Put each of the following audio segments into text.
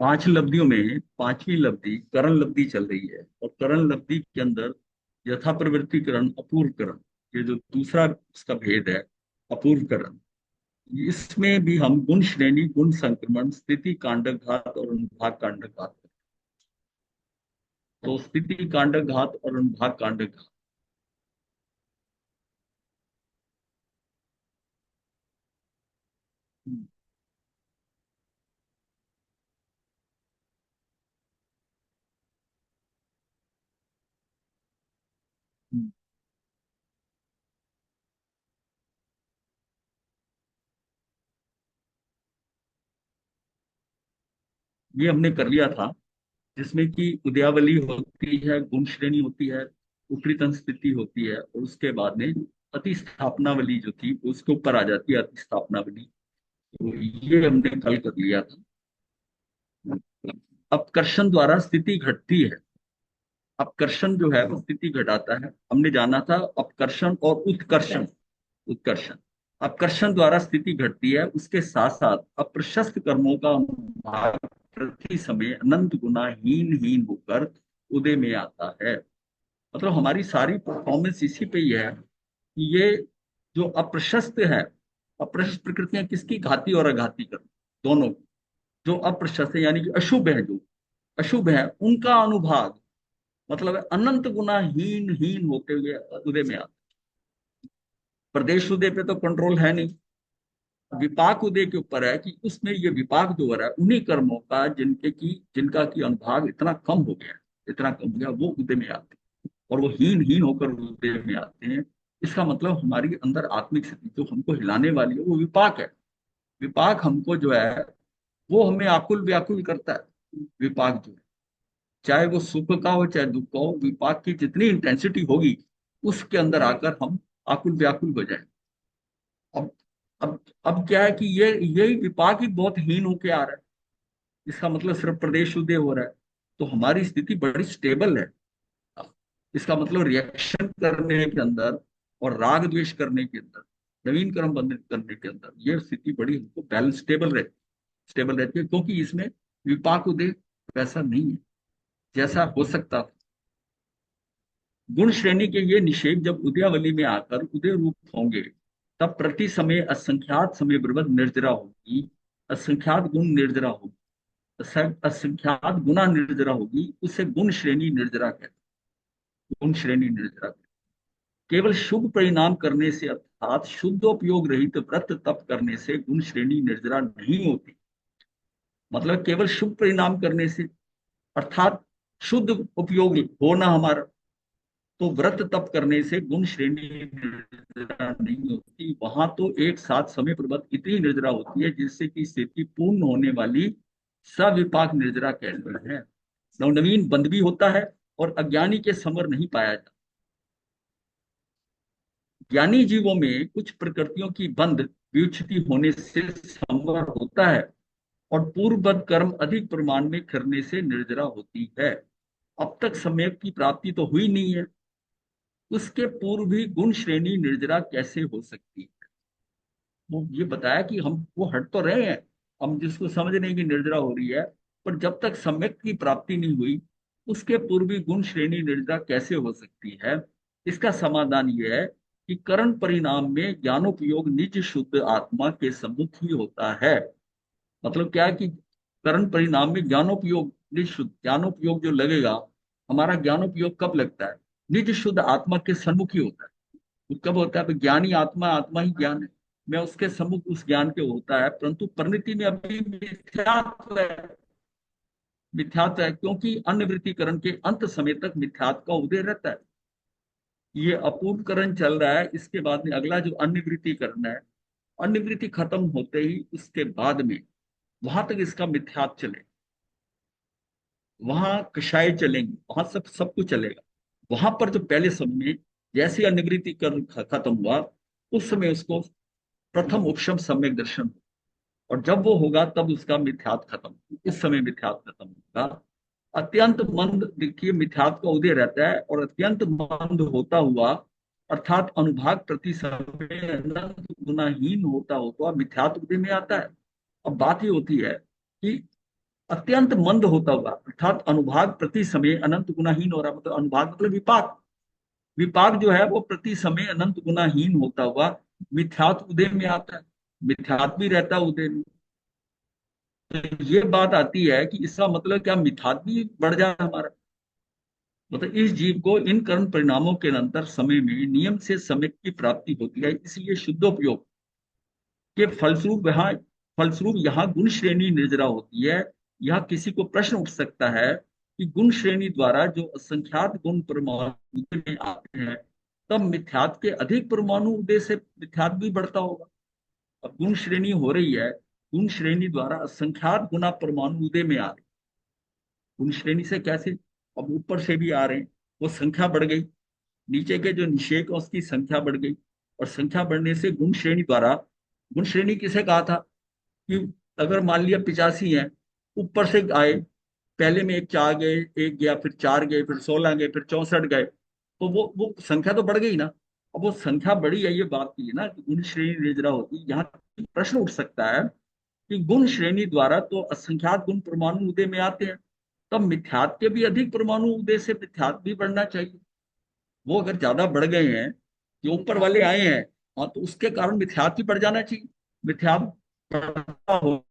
पांच लब्धियों में पांचवी लब्धि करण लब्धि चल रही है, और करण लब्धि के अंदर यथा प्रवृत्तिकरण अपूर्वकरण, ये जो दूसरा उसका भेद है, अपूर्वकरण, इसमें भी हम गुण श्रेणी, गुण संक्रमण, स्थिति कांडक घात और अनुभाग कांडक घात। तो स्थिति कांडक घात और अनुभाग कांडक घात। हम्म, हम्म। ये हमने कर लिया था, जिसमें कि उदयावली होती है, गुण श्रेणी होती है, उपरितन स्थिति होती है, और उसके बाद में अतिस्थापनावली जो थी उसके ऊपर आ जाती है अतिस्थापनावली। तो ये हमने कल कर लिया था। अपकर्षण द्वारा स्थिति घटती है। अपकर्षण जो है वो स्थिति घटाता है, हमने जाना था अपकर्षण और उत्कर्षण। उत्कर्षण, अपकर्षण द्वारा स्थिति घटती है, उसके साथ साथ अप्रशस्त कर्मों का भाग प्रति समय अनंत गुना हीन हीन होकर उदय में आता है। मतलब हमारी सारी परफॉर्मेंस इसी पे ही है कि ये जो अप्रशस्त है, अप्रशस्त प्रकृतियां किसकी, घाती और अघाती कर्म दोनों की। जो अप्रशस्त है यानी कि अशुभ है, जो अशुभ है उनका अनुभाग, मतलब है अनंत गुना हीन हीन होते हुए उदय में आता। प्रदेश उदय पे तो कंट्रोल है नहीं, विपाक उदय के ऊपर है कि उसमें ये विपाक जो हो रहा है उन्हीं कर्मों का जिनका की अनुभाग इतना कम हो गया, इतना कम हो गया, वो उदय में आते हैं, और वो हीन हीन होकर उदय में आते हैं। इसका मतलब हमारी अंदर आत्मिक स्थिति जो हमको हिलाने वाली है वो विपाक है। विपाक हमको जो है वो हमें आकुल व्याकुल करता है। विपाक जो है, चाहे वो सुख का हो चाहे दुख का हो, विपाक की जितनी इंटेंसिटी होगी उसके अंदर आकर हम आकुल व्याकुल हो जाए। अब अब क्या है कि ये यही विपाक ही बहुत हीन होके आ रहा है। इसका मतलब सिर्फ प्रदेश उदय हो रहा है, तो हमारी स्थिति बड़ी स्टेबल है। इसका मतलब रिएक्शन करने के अंदर और राग द्वेष करने के अंदर, नवीन कर्म बंधन करने के अंदर ये स्थिति बड़ी हमको बैलेंस स्टेबल रहती है, क्योंकि इसमें विपाक उदय वैसा नहीं है जैसा हो सकता था। गुण श्रेणी के ये निषेध जब उदयावली में आकर उदय रूप होंगे, तब प्रति समय असंख्यात समय बृहद निर्जरा होगी, असंख्यात गुण निर्जरा होगी, असंख्यात गुना निर्जरा होगी, उसे गुण श्रेणी निर्जरा कहते हैं। गुण श्रेणी निर्जरा कहते हैं। केवल शुभ परिणाम करने से अर्थात शुद्धोपयोग रहित व्रत तप करने से गुण श्रेणी निर्जरा नहीं होती। मतलब केवल शुभ परिणाम करने से, अर्थात शुद्ध उपयोग होना हमारा, तो व्रत तप करने से गुण श्रेणी निर्जरा नहीं होती। वहां तो एक साथ समय प्रबद्ध इतनी निर्जरा होती है जिससे कि स्थिति पूर्ण होने वाली सविपाक निर्जरा कहते हैं। नवनवीन बंध भी होता है, और अज्ञानी के समर नहीं पाया जाता। ज्ञानी जीवों में कुछ प्रकृतियों की बंध व्युत्पत्ति होने से समर होता है, और पूर्ववत कर्म अधिक प्रमाण में करने से निर्जरा होती है। अब तक समय की प्राप्ति तो हुई नहीं है, उसके पूर्व भी गुण श्रेणी निर्जरा कैसे हो सकती है। वो ये बताया कि हम वो हट तो रहे हैं, हम जिसको समझ रहे हैं कि निर्जरा हो रही है, पर जब तक सम्यक की प्राप्ति नहीं हुई उसके पूर्व भी गुण श्रेणी निर्जरा कैसे हो सकती है। इसका समाधान यह है कि करण परिणाम में ज्ञानोपयोग निज शुद्ध आत्मा के सम्मुख ही होता है। मतलब क्या है कि करण परिणाम में ज्ञानोपयोग, निज शुद्ध ज्ञानोपयोग जो लगेगा, हमारा ज्ञानोपयोग कब लगता है, निज शुद्ध आत्मा के सन्मुख ही होता है। वो कब होता है, तो ज्ञानी आत्मा, आत्मा ही ज्ञान है, मैं उसके सम्मुख उस ज्ञान के होता है, परंतु परिणति में अभी मिथ्यात्व है। मिथ्यात्व है क्योंकि अन्यवृत्तिकरण के अंत समय तक मिथ्यात्व का उदय रहता है। ये अपूर्वकरण चल रहा है, इसके बाद में अगला जो अन्यवृत्तिकरण है, अन्यवृत्ति खत्म होते ही उसके बाद में वहां तक इसका मिथ्यात्व चले, वहां कषाय चलेंगे, वहां सब कुछ चलेगा। वहां पर जो पहले समय में जैसे अन्यवृत्तिकरण खत्म हुआ, उस समय उसको प्रथम उपशम सम्यक दर्शन, और जब वो होगा तब उसका मिथ्यात्व खत्म, इस समय मिथ्यात्व खत्म होगा। अत्यंत मंद देखिए मिथ्यात्व का उदय रहता है, और अत्यंत मंद होता हुआ अर्थात अनुभाग प्रति समय अनंत गुनाहीन होता होता मिथ्यात्व उदय में आता है। अब बात ये होती है कि अत्यंत मंद होता हुआ, अर्थात अनुभाग प्रति समय अनंत गुनाहीन हो रहा, मतलब अनुभाग मतलब विपाक, विपाक जो है वो प्रति समय अनंत गुनाहीन होता हुआ मिथ्यात्व उदय में आता है, मिथ्यात्व भी रहता है उदय में। तो ये बात आती है कि इसका मतलब क्या, मिथ्यात्व भी बढ़ जाए हमारा, मतलब इस जीव को इन कर्म परिणामों के अंतर समय में नियम से समय की प्राप्ति होती है, इसलिए शुद्धोपयोग के फलस्वरूप यहाँ गुण श्रेणी निर्जरा होती है। यह किसी को प्रश्न उठ सकता है कि गुण श्रेणी द्वारा जो असंख्यात गुण परमाणु में आते हैं, तब मिथ्यात्व के अधिक परमाणु उदय से मिथ्यात्व भी बढ़ता होगा। अब गुण श्रेणी हो रही है, गुण श्रेणी द्वारा असंख्यात गुना परमाणु उदय में आ रहे, गुण श्रेणी से कैसे, अब ऊपर से भी आ रहे हैं, वो संख्या बढ़ गई, नीचे के जो निषेक है उसकी संख्या बढ़ गई, और संख्या बढ़ने से गुण श्रेणी द्वारा, गुण श्रेणी किसे कहा था कि अगर मान लिया 85 है, ऊपर से आए, पहले में एक चार गए, एक गया, फिर चार गए, फिर 16 गए, फिर 64 गए, तो वो संख्या तो बढ़ गई ना। अब वो संख्या बढ़ी है, ये बात की है ना कि गुण श्रेणी निर्जरा होती, यहाँ प्रश्न उठ सकता है कि गुण श्रेणी द्वारा तो असंख्यात गुण परमाणु उदय में आते हैं, तब मिथ्यात के भी अधिक परमाणु उदय से मिथ्यात भी बढ़ना चाहिए। वो अगर ज्यादा बढ़ गए हैं, जो ऊपर वाले आए हैं, हाँ, तो उसके कारण मिथ्यात भी बढ़ जाना चाहिए, मिथ्यात बढ़ता हो,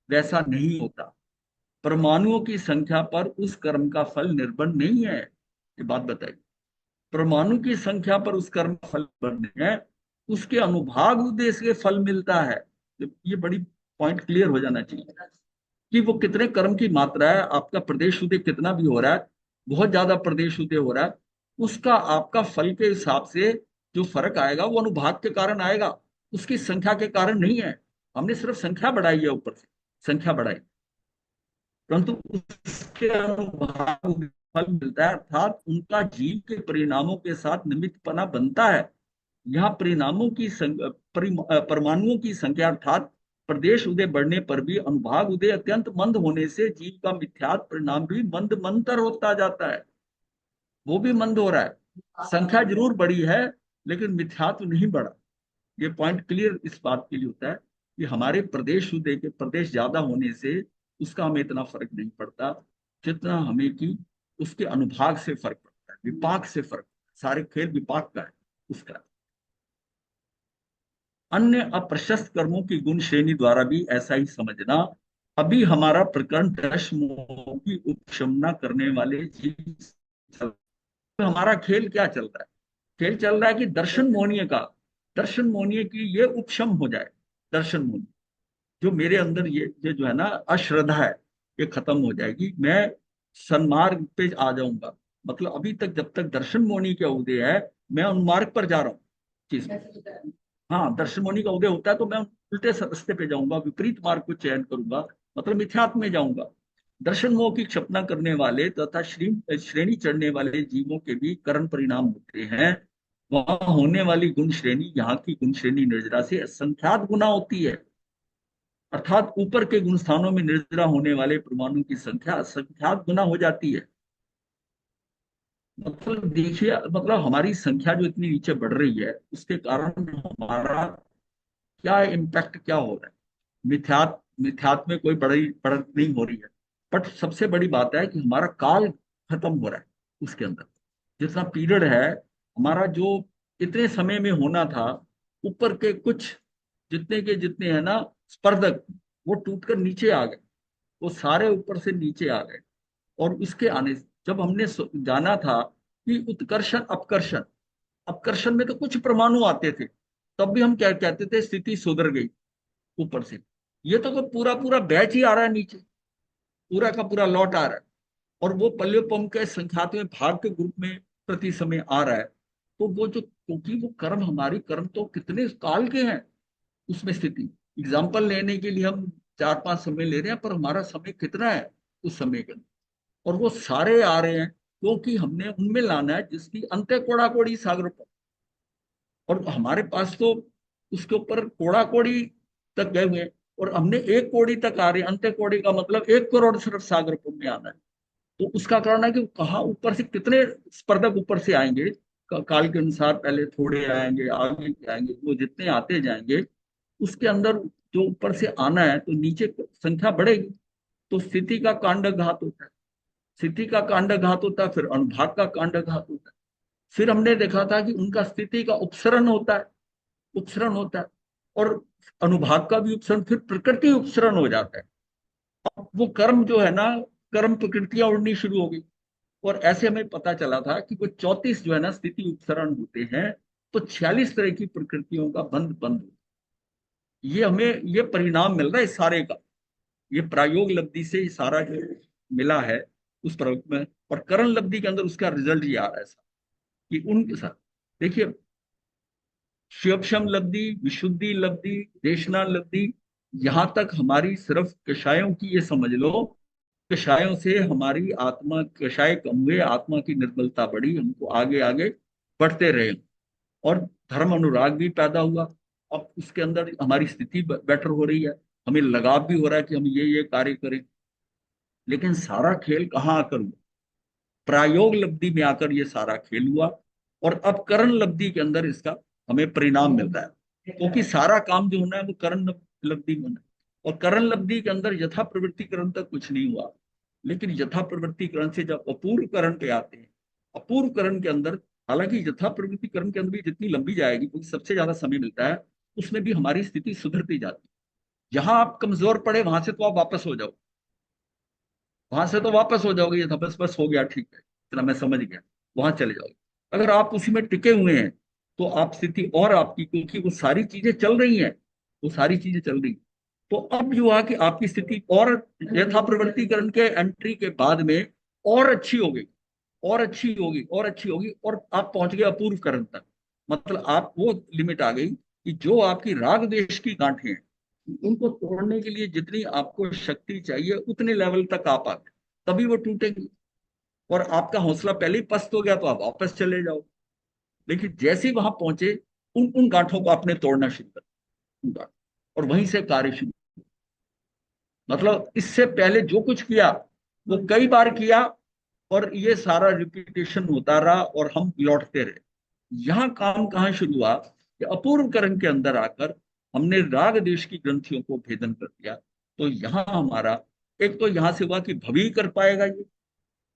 वैसा नहीं होता। परमाणुओं की संख्या पर उस कर्म का फल निर्भर नहीं है, ये बात बताइए। परमाणु की संख्या पर उस कर्म का फल निर्भर नहीं है, उसके अनुभाग उद्देश्य के फल मिलता है। ये बड़ी पॉइंट क्लियर हो जाना चाहिए कि वो कितने कर्म की मात्रा है, आपका प्रदेश उदय कितना भी हो रहा है, बहुत ज्यादा प्रदेश उदय हो रहा है, उसका आपका फल के हिसाब से जो फर्क आएगा वो अनुभाग के कारण आएगा, उसकी संख्या के कारण नहीं है। हमने सिर्फ संख्या बढ़ाई है, ऊपर से संख्या बढ़ाई, परंतु उसके अनुभाग फल मिलता है, अर्थात उनका जीव के परिणामों के साथ निमित्तपना बनता है। यहाँ परिणामों की परमाणुओं की संख्या अर्थात प्रदेश उदय बढ़ने पर भी अनुभाग उदय अत्यंत मंद होने से जीव का मिथ्यात परिणाम भी मंद मंतर होता जाता है, वो भी मंद हो रहा है, संख्या जरूर बढ़ी है लेकिन मिथ्यात्व नहीं बढ़ा। ये पॉइंट क्लियर इस बात के लिए होता है कि हमारे प्रदेश उदय के प्रदेश ज्यादा होने से उसका हमें इतना फर्क नहीं पड़ता, जितना हमें कि उसके अनुभाग से फर्क पड़ता है, विपाक से फर्क, सारे खेल विपाक का है उसका। अन्य अप्रशस्त कर्मों की गुण श्रेणी द्वारा भी ऐसा ही समझना। अभी हमारा प्रकरण दश मोह की उपशमना करने वाले जीव, तो हमारा खेल क्या चल रहा है, खेल चल रहा है कि दर्शन मोहनीय का, दर्शन मोहनीय की ये उपशम हो जाए, दर्शन मोहनीय जो मेरे अंदर ये जो है ना अश्रद्धा है, ये खत्म हो जाएगी, मैं सन्मार्ग पे आ जाऊंगा। मतलब अभी तक जब तक दर्शन मोहनी का उदय है, मैं उन्मार्ग पर जा रहा हूँ चीज, हाँ दर्शन मोहनी का उदय होता है तो मैं उल्टे रास्ते पे जाऊंगा, विपरीत मार्ग को चयन करूंगा, मतलब मिथ्यात्व में जाऊंगा। दर्शन मोह की क्षपना करने वाले तथा श्रेणी चढ़ने वाले जीवों के भी कर्म परिणाम होते हैं। वहां होने वाली गुण श्रेणी यहाँ की गुण श्रेणी निर्जरा से असंख्यात गुना होती है, अर्थात ऊपर के गुण स्थानों में निर्जरा होने वाले परमाणु की संख्या असंख्यात गुना हो जाती है। मतलब देखिए, मतलब हमारी संख्या जो इतनी नीचे बढ़ रही है उसके कारण हमारा क्या इम्पैक्ट क्या हो रहा है, मिथ्यात में कोई बड़ी बढ़त नहीं हो रही है, बट सबसे बड़ी बात है कि हमारा काल खत्म हो रहा है, उसके अंदर जितना पीरियड है हमारा, जो इतने समय में होना था, ऊपर के कुछ जितने के जितने हैं ना स्पर्धक, वो टूटकर नीचे आ गए, वो सारे ऊपर से नीचे आ गए। और उसके आने से जब हमने जाना था कि उत्कर्षण अपकर्षण, अपकर्षण में तो कुछ परमाणु आते थे, तब भी हम क्या कहते थे, स्थिति सुधर गई ऊपर से। ये तो पूरा पूरा बैच ही आ रहा है नीचे, पूरा का पूरा लौट आ रहा है, और वो पल्लियोपम के संख्यातवें भाग के ग्रुप में प्रति समय आ रहा है। तो वो जो, क्योंकि वो कर्म, हमारी कर्म तो कितने काल के हैं उसमें स्थिति, एग्जाम्पल लेने के लिए हम 4-5 समय ले रहे हैं, पर हमारा समय कितना है उस समय का, और वो सारे आ रहे हैं क्योंकि हमने उनमें लाना है जिसकी अंत्य कोड़ा कोड़ी सागर पर, और हमारे पास तो उसके ऊपर कोड़ा कोड़ी तक गए हुए हैं, और हमने एक कोड़ी तक आ रहे हैं, अंत्य कोड़ी का मतलब 1 करोड़ सिर्फ सागर पर में आना है। तो उसका कारण है कि कहाँ ऊपर से कितने स्पर्धक ऊपर से आएंगे, काल के अनुसार पहले थोड़े आएंगे, आगे आएंगे, वो जितने आते जाएंगे उसके अंदर जो ऊपर से आना है तो नीचे संख्या बढ़ेगी। तो स्थिति का कांडघात होता है, स्थिति का कांडघात होता है, फिर अनुभाग का कांडघात होता है। फिर हमने देखा था कि उनका स्थिति का उपसरण होता है, उपसरण होता है, और अनुभाग का भी उपसरण, फिर प्रकृति उपसरण हो जाता है। अब वो कर्म जो है ना, कर्म प्रकृतियां उड़नी शुरू हो गई। और ऐसे हमें पता चला था कि वो 34 जो है ना स्थिति उपसरण होते हैं, तो 46 तरह की प्रकृतियों का बंध बंध। ये हमें ये परिणाम मिल रहा है इस सारे का, ये प्रायोग लब्धि से ये सारा जो मिला है उस प्रयोग में। और करण लब्धि के अंदर उसका रिजल्ट ये आ रहा है कि उनके साथ देखिए, शिवक्षम लब्धि, विशुद्धि लब्धि, देशना लब्धि, यहां तक हमारी सिर्फ कषायों की ये समझ लो, कषायों से हमारी आत्मा, कषाय कम हुए, आत्मा की निर्मलता बढ़ी, हमको आगे आगे बढ़ते रहे, और धर्म अनुराग भी पैदा हुआ। अब उसके अंदर हमारी स्थिति बेटर हो रही है, हमें लगाव भी हो रहा है कि हम ये कार्य करें। लेकिन सारा खेल कहाँ आकर हुआ? प्रायोग लब्धि में आकर ये सारा खेल हुआ। और अब करण लब्धि के अंदर इसका हमें परिणाम मिल रहा है, क्योंकि सारा काम जो होना है वो करण लब्धि में होना है। और करण लब्धि के अंदर यथा प्रवृत्तिकरण तक कुछ नहीं हुआ, लेकिन यथा प्रवृत्तिकरण से जब अपूर्व करण पे आते हैं, अपूर्व करण के अंदर, हालांकि यथा प्रवृत्तिकरण के अंदर भी जितनी लंबी जाएगी, क्योंकि सबसे ज्यादा समय मिलता है, उसमें भी हमारी स्थिति सुधरती जाती है। जहां आप कमजोर पड़े वहां से तो आप वापस हो जाओ, वहां से तो वापस हो जाओगे, ये था बस बस हो गया, ठीक है, इतना मैं समझ गया, वहां चले जाओगे। अगर आप उसी में टिके हुए हैं तो आप स्थिति और आपकी, क्योंकि वो सारी चीजें चल रही हैं, वो सारी चीजें चल रही, तो अब जो है कि आपकी स्थिति और यथा प्रवृत्तिकरण के एंट्री के बाद में और अच्छी हो गई, और अच्छी होगी, और अच्छी होगी, और आप पहुंच गए अपूर्व करण तक। मतलब आप वो लिमिट आ गई कि जो आपकी राग द्वेष की गांठें हैं, उनको तोड़ने के लिए जितनी आपको शक्ति चाहिए उतने लेवल तक आप आ गए, तभी वो टूटेगी। और आपका हौसला पहले ही पस्त हो गया तो आप वापस चले जाओ। लेकिन जैसे ही वहां पहुंचे, उन उन गांठों को आपने तोड़ना शुरू कर दिया, और वहीं से कार्य शुरू। मतलब इससे पहले जो कुछ किया वो कई बार किया, और ये सारा रिपीटेशन होता रहा और हम लौटते रहे। यहाँ काम कहाँ शुरू हुआ कि अपूर्व करण के अंदर आकर हमने राग देश की ग्रंथियों को भेदन कर दिया। तो यहाँ हमारा एक तो यहाँ से हुआ कि भवी कर पाएगा ये।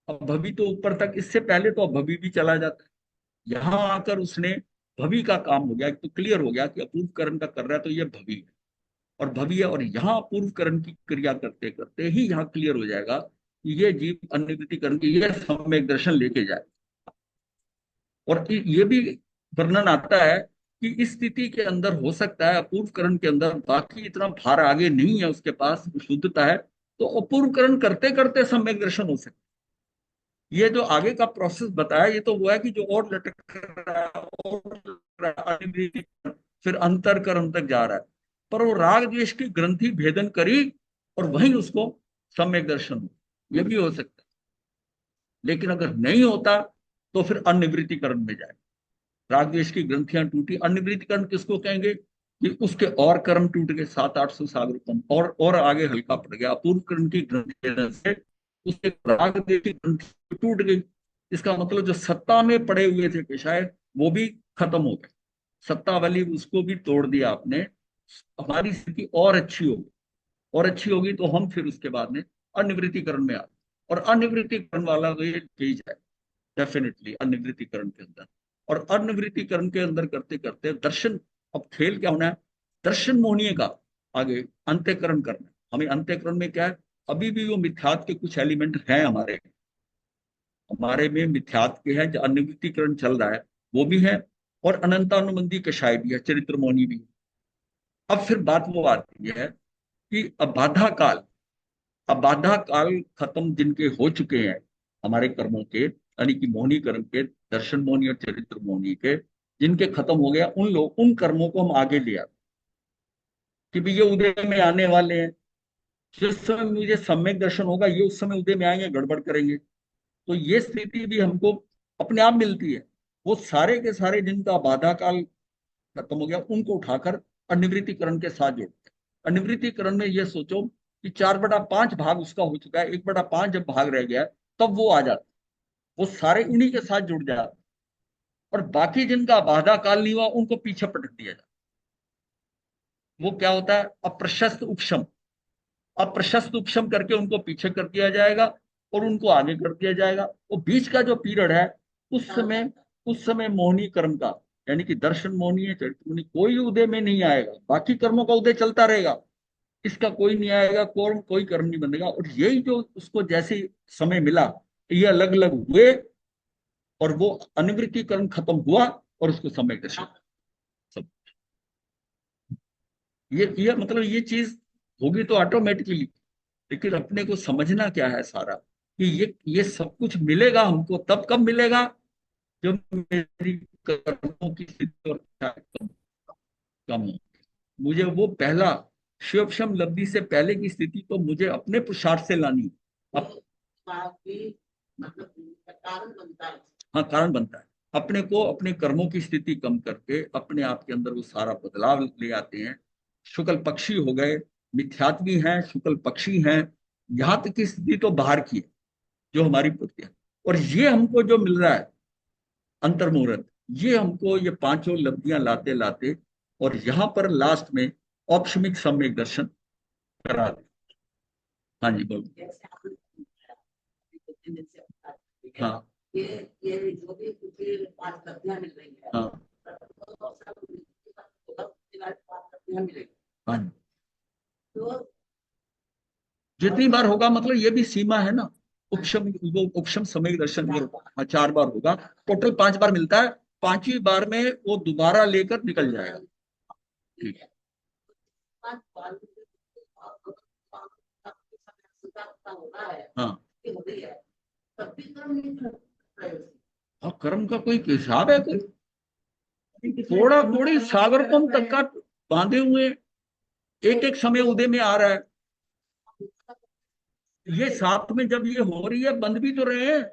अब भवी तो ऊपर तक, इससे पहले तो अब भवी भी चला जाता है, यहाँ आकर उसने भवी का काम हो गया, तो क्लियर हो गया कि अपूर्व करण का कर रहा है तो ये भवी है, और भवी है। और यहाँ अपूर्व करण की क्रिया करते करते ही यहाँ क्लियर हो जाएगा कि ये जीव अन्यवृत्ति करण की ये सम्यक दर्शन लेके जाए। और ये भी वर्णन आता है कि इस स्थिति के अंदर हो सकता है अपूर्व करण के अंदर बाकी इतना भार आगे नहीं है, उसके पास शुद्धता है, तो अपूर्व करण करते करते सम्यक दर्शन हो सकता है। ये जो आगे का प्रोसेस बताया, ये तो वो है कि जो और लटक रहा है, और लटक रहा है, अनिवृत्ति करण, फिर अंतर करण तक जा रहा है। पर वो राग द्वेष की ग्रंथि भेदन करी, और वहीं उसको सम्यक दर्शन हो, ये भी हो सकता है। लेकिन अगर नहीं होता तो फिर अनिवृत्तिकरण में जाए। राग द्वेष की ग्रंथियां टूटी, अनिवृत्तिकरण किसको कहेंगे कि उसके और कर्म टूट गए, 700-800 सागर कम, और आगे हल्का पड़ गया। अपूर्व कर्ण की ग्रंथि से उसके राग द्वेष की ग्रंथि टूट गई। इसका मतलब जो सत्ता में पड़े हुए थे कि शायद वो भी खत्म हो गए, सत्ता वाली उसको भी तोड़ दिया आपने। हमारी स्थिति और अच्छी होगी, और अच्छी होगी तो हम फिर उसके बाद में अनिवृत्तिकरण में आ, और अनिवृत्तिकरण वाला तो ये चीज है डेफिनेटली अनिवृत्तिकरण के अंदर। और अनिवृत्तिकरण के अंदर करते करते दर्शन, अब खेल क्या होना है, दर्शन मोहनीय का आगे अंत्यकरण करना है। हमें अंत्यकरण में क्या है, अभी भी वो मिथ्यात्व के कुछ एलिमेंट हैं हमारे हमारे में मिथ्यात्व के हैं, जो अनिवृत्तिकरण चल रहा है वो भी है, और अनंतानुबंधी कषाय भी है, चरित्र मोहनी भी है। अब फिर बात वो आती है कि अबाधा काल, अबाधा काल खत्म जिनके हो चुके हैं हमारे कर्मों के, यानी कि मोहनी कर्म के, दर्शन मोहनी और चरित्र मोहनी के, जिनके खत्म हो गया, उन लोग उन कर्मों को हम आगे ले आते कि भाई ये उदय में आने वाले हैं। जिस समय मुझे सम्यक दर्शन होगा ये उस समय उदय में आएंगे, गड़बड़ करेंगे। तो ये स्थिति भी हमको अपने आप मिलती है। वो सारे के सारे जिनका बाधा काल खत्म हो गया उनको उठाकर अनिवृत्तिकरण के साथ जोड़ते हैं। अनिवृत्तिकरण में ये सोचो कि 4/5 भाग उसका हो चुका है, 1/5 जब भाग रह गया तब वो आ जाता, वो सारे उन्हीं के साथ जुड़ जाते, और बाकी जिनका बाधा काल नहीं हुआ उनको पीछे पटक दिया जाता। वो क्या होता है, अप्रशस्त उपशम, अब प्रशस्त उपशम करके उनको पीछे कर दिया जाएगा और उनको आगे कर दिया जाएगा। वो बीच का जो पीरियड है, उस समय उस समय मोहिनी कर्म का, यानी कि दर्शन मोहिनी है, चरित्र मोहिनी, कोई उदय में नहीं आएगा। बाकी कर्मों का उदय चलता रहेगा, इसका कोई नहीं आएगा, कोई कर्म नहीं बनेगा। और यही जो उसको जैसे समय मिला, ये अलग अलग हुए और वो अनुवृत्ति कर्म खत्म हुआ और उसको समय दर्शन सब। ये मतलब ये चीज होगी तो ऑटोमेटिकली, लेकिन अपने को समझना क्या है सारा, कि ये सब कुछ मिलेगा हमको तब कब मिलेगा, जब मेरी कर्मों की स्थिति और कम कम हो। मुझे वो पहला शिवक्षम लब्धि से पहले की स्थिति तो मुझे अपने पुरुषार्थ से लानी है। मतलब कारण बनता है। हाँ, कारण बनता है। अपने को अपने कर्मों की स्थिति कम करके अपने आप के अंदर वो सारा बदलाव ले आते हैं। शुक्ल पक्षी हो गए, मिथ्यात्वी हैं, शुक्ल पक्षी हैं, यहाँ तक की स्थिति तो बाहर की है जो हमारी प्रति है। और ये हमको जो मिल रहा है अंतर्मुहूर्त, ये हमको ये पांचों लब्धियां लाते लाते और यहाँ पर लास्ट में औपशमिक सम्यक दर्शन करा दे। हाँ जी, बोलो। हाँ ये जो भी मुझे 5 लब्धियां मिल रही है, हाँ, मिलेगी। हाँ जी, तो जितनी बार होगा, मतलब ये भी सीमा है ना। उपशम, वो उपशम समय दर्शन हाँ 4 बार होगा, टोटल 5 बार मिलता है। 5वीं बार में वो दोबारा लेकर निकल जाएगा। ठीक है। हाँ, और कर्म का कोई हिसाब है कोई? थोड़ा थोड़ी सागरपम तक का बांधे हुए, एक एक समय उदय में आ रहा है। ये साथ में जब ये हो रही है, बंद भी तो रहे हैं,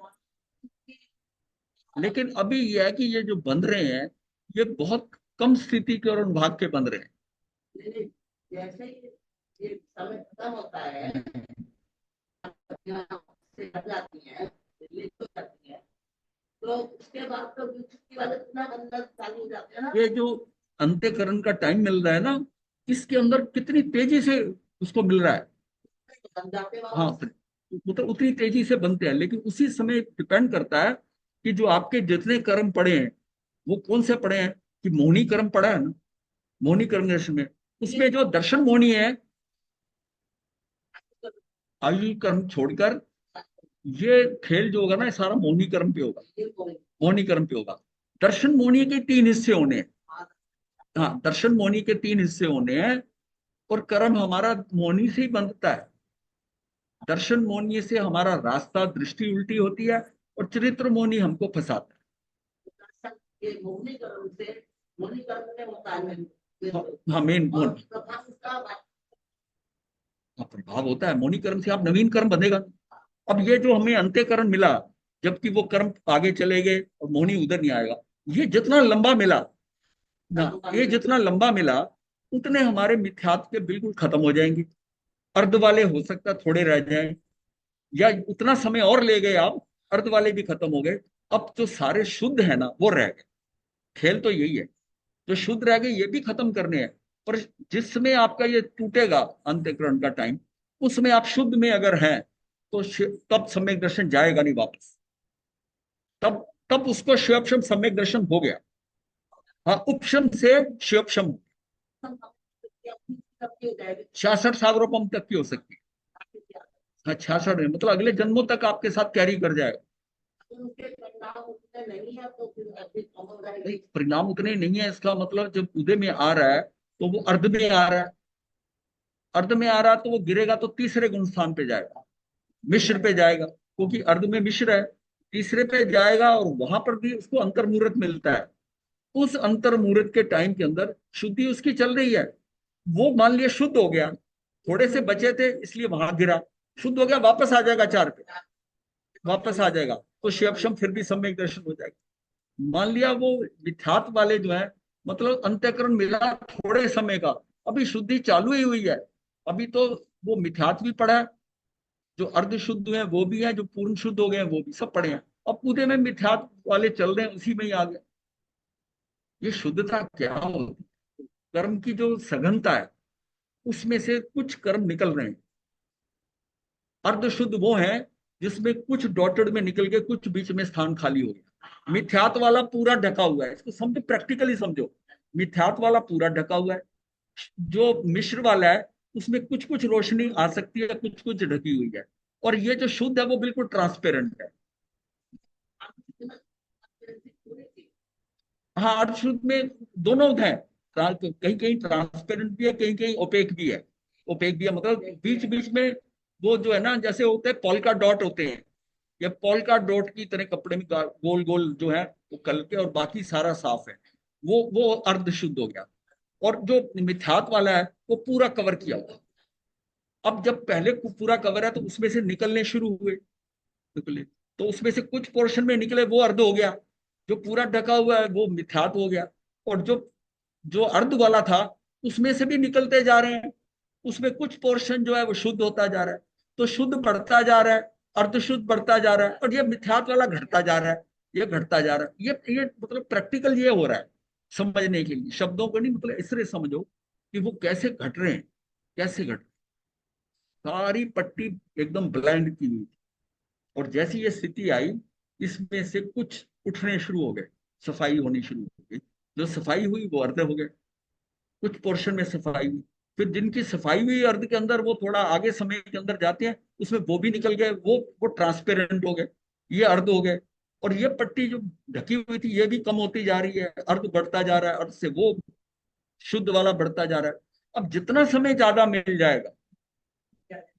लेकिन अभी ये है कि ये जो बंद रहे हैं, ये बहुत कम स्थिति के और अनुभाग के बंद रहे हैं। जैसे ये समय खत्म होता है, से हट जाती है, रिलीज हो जाती है, तो उसके बाद तो की वाले इतना बंधन चालू हो जाते हैं ना। ये जो अंत्यकरण का टाइम मिल रहा है ना, इसके अंदर कितनी तेजी से उसको मिल रहा है। हाँ, मतलब उतनी तेजी से बनते हैं, लेकिन उसी समय डिपेंड करता है कि जो आपके जितने कर्म पड़े हैं वो कौन से पड़े हैं। कि मोहिनी कर्म पड़ा है ना, मोहिनी कर्म दर्शन में, उसमें जो दर्शन मोहिनी है, आयु कर्म छोड़कर ये खेल जो होगा ना, ये सारा मोहिनी कर्म पे होगा। मोहिनी कर्म पे होगा। दर्शन मोहिनी के 3 हिस्से होने हैं। हाँ, दर्शन मोहिनी के 3 हिस्से होने हैं, और कर्म हमारा मोहिनी से ही बनता है। दर्शन मोहिनी से हमारा रास्ता दृष्टि उल्टी होती है, और चरित्र मोहिनी हमको फंसाता है। ये मोहिनी कर्म से, मोहिनी कर्म में होता है। हाँ, मेन प्रभाव होता है मोहिनी कर्म से। आप नवीन कर्म बनेगा। अब ये जो हमें अंत्यकरण मिला, जबकि वो कर्म आगे चले गए और मोहिनी उधर नहीं आएगा, ये जितना लंबा मिला ना, ये जितना लंबा मिला, उतने हमारे मिथ्यात्व के बिल्कुल खत्म हो जाएंगे। अर्ध वाले हो सकता है थोड़े रह जाएं, या उतना समय और ले गए आप, अर्ध वाले भी खत्म हो गए। अब जो सारे शुद्ध है ना, वो रह गए। खेल तो यही है, जो शुद्ध रह गए ये भी खत्म करने हैं। पर जिसमें आपका ये टूटेगा अंत्यकरण का टाइम, उसमें आप शुद्ध में अगर हैं, तो तब सम्यक दर्शन जाएगा नहीं वापस। तब तब उसको शिवक्षम सम्यक दर्शन हो गया। हाँ, उपशम से शिवक्षम 66 सागरोपम तक की हो सकती है। हाँ, 66 में मतलब अगले जन्मों तक आपके साथ कैरी कर जाएगा। नहीं, परिणाम उतने नहीं है, इसका मतलब जब उदय में आ रहा है तो वो अर्ध में आ रहा है। अर्ध में आ रहा है तो वो गिरेगा तो तीसरे गुण स्थान पे जाएगा, मिश्र पे जाएगा, क्योंकि अर्ध में मिश्र है। तीसरे पे जाएगा और वहां पर भी उसको अंतर्मुहूर्त मिलता है। उस अंतर्मुहूर्त के टाइम के अंदर शुद्धि उसकी चल रही है। वो मान लिया शुद्ध हो गया, थोड़े से बचे थे इसलिए वहां गिरा, शुद्ध हो गया, वापस आ जाएगा 4 पे, वापस आ जाएगा, तो शिवक्षम फिर भी सम्यक दर्शन हो जाएगा। मान लिया वो मिथ्यात्व वाले जो है, मतलब अंत्यकरण मिला थोड़े समय का, अभी शुद्धि चालू ही हुई है, अभी तो वो मिथ्यात्व भी पड़ा है, जो अर्ध शुद्ध है वो भी है, जो पूर्ण शुद्ध हो गए हैं वो भी सब पड़े हैं। अब पूरे में मिथ्यात्व वाले चल रहे हैं, उसी में ही आ गए। ये शुद्धता क्या होती है? कर्म की जो सघनता है, उसमें से कुछ कर्म निकल रहे हैं, अर्ध शुद्ध वो है जिसमें कुछ डॉटेड में निकल के कुछ बीच में स्थान खाली हो गया। मिथ्यात वाला पूरा ढका हुआ है, इसको समझो, प्रैक्टिकली समझो। मिथ्यात वाला पूरा ढका हुआ है, जो मिश्र वाला है उसमें कुछ कुछ रोशनी आ सकती है, कुछ कुछ ढकी हुई है, और ये जो शुद्ध है वो बिल्कुल ट्रांसपेरेंट है। हाँ, अर्ध शुद्ध में दोनों है, कहीं कहीं ट्रांसपेरेंट भी है, कहीं कहीं ओपेक भी है। ओपेक भी है मतलब बीच बीच में वो जो है ना, जैसे होते हैं पोल्का डॉट होते हैं, ये पोल्का डॉट की तरह कपड़े में गोल गोल जो है वो कल के, और बाकी सारा साफ है, वो अर्ध शुद्ध हो गया। और जो मिथ्यात वाला है वो पूरा कवर किया हुआ। अब जब पहले पूरा कवर है तो उसमें से निकलने शुरू हुए, निकले, तो उसमें से कुछ पोर्शन में निकले, वो अर्ध हो गया। जो पूरा ढका हुआ है वो मिथ्यात हो गया। और जो जो अर्ध वाला था उसमें से भी निकलते जा रहे हैं, उसमें कुछ पोर्शन जो है वो शुद्ध होता जा रहा है। तो शुद्ध बढ़ता जा रहा है, अर्ध शुद्ध बढ़ता जा रहा है, और ये मिथ्यात वाला घटता जा रहा है, ये घटता जा रहा है। ये मतलब प्रैक्टिकल ये हो रहा है, समझने के लिए शब्दों को नहीं, मतलब इसलिए समझो कि वो कैसे घट रहे हैं, कैसे घट, सारी पट्टी एकदम ब्लाइंड की हुई। और जैसी ये स्थिति आई, इसमें से कुछ उठने शुरू हो गए, सफाई होनी शुरू हो गई। जो सफाई हुई वो अर्ध हो गए, कुछ पोर्शन में सफाई हुई। फिर जिनकी सफाई हुई अर्ध के अंदर, वो थोड़ा आगे समय के अंदर जाते हैं, उसमें वो भी निकल गए, वो ट्रांसपेरेंट हो गए, ये अर्ध हो गए। और ये पट्टी जो ढकी हुई थी ये भी कम होती जा रही है, अर्ध बढ़ता जा रहा है, अर्ध से वो शुद्ध वाला बढ़ता जा रहा है। अब जितना समय ज्यादा मिल जाएगा,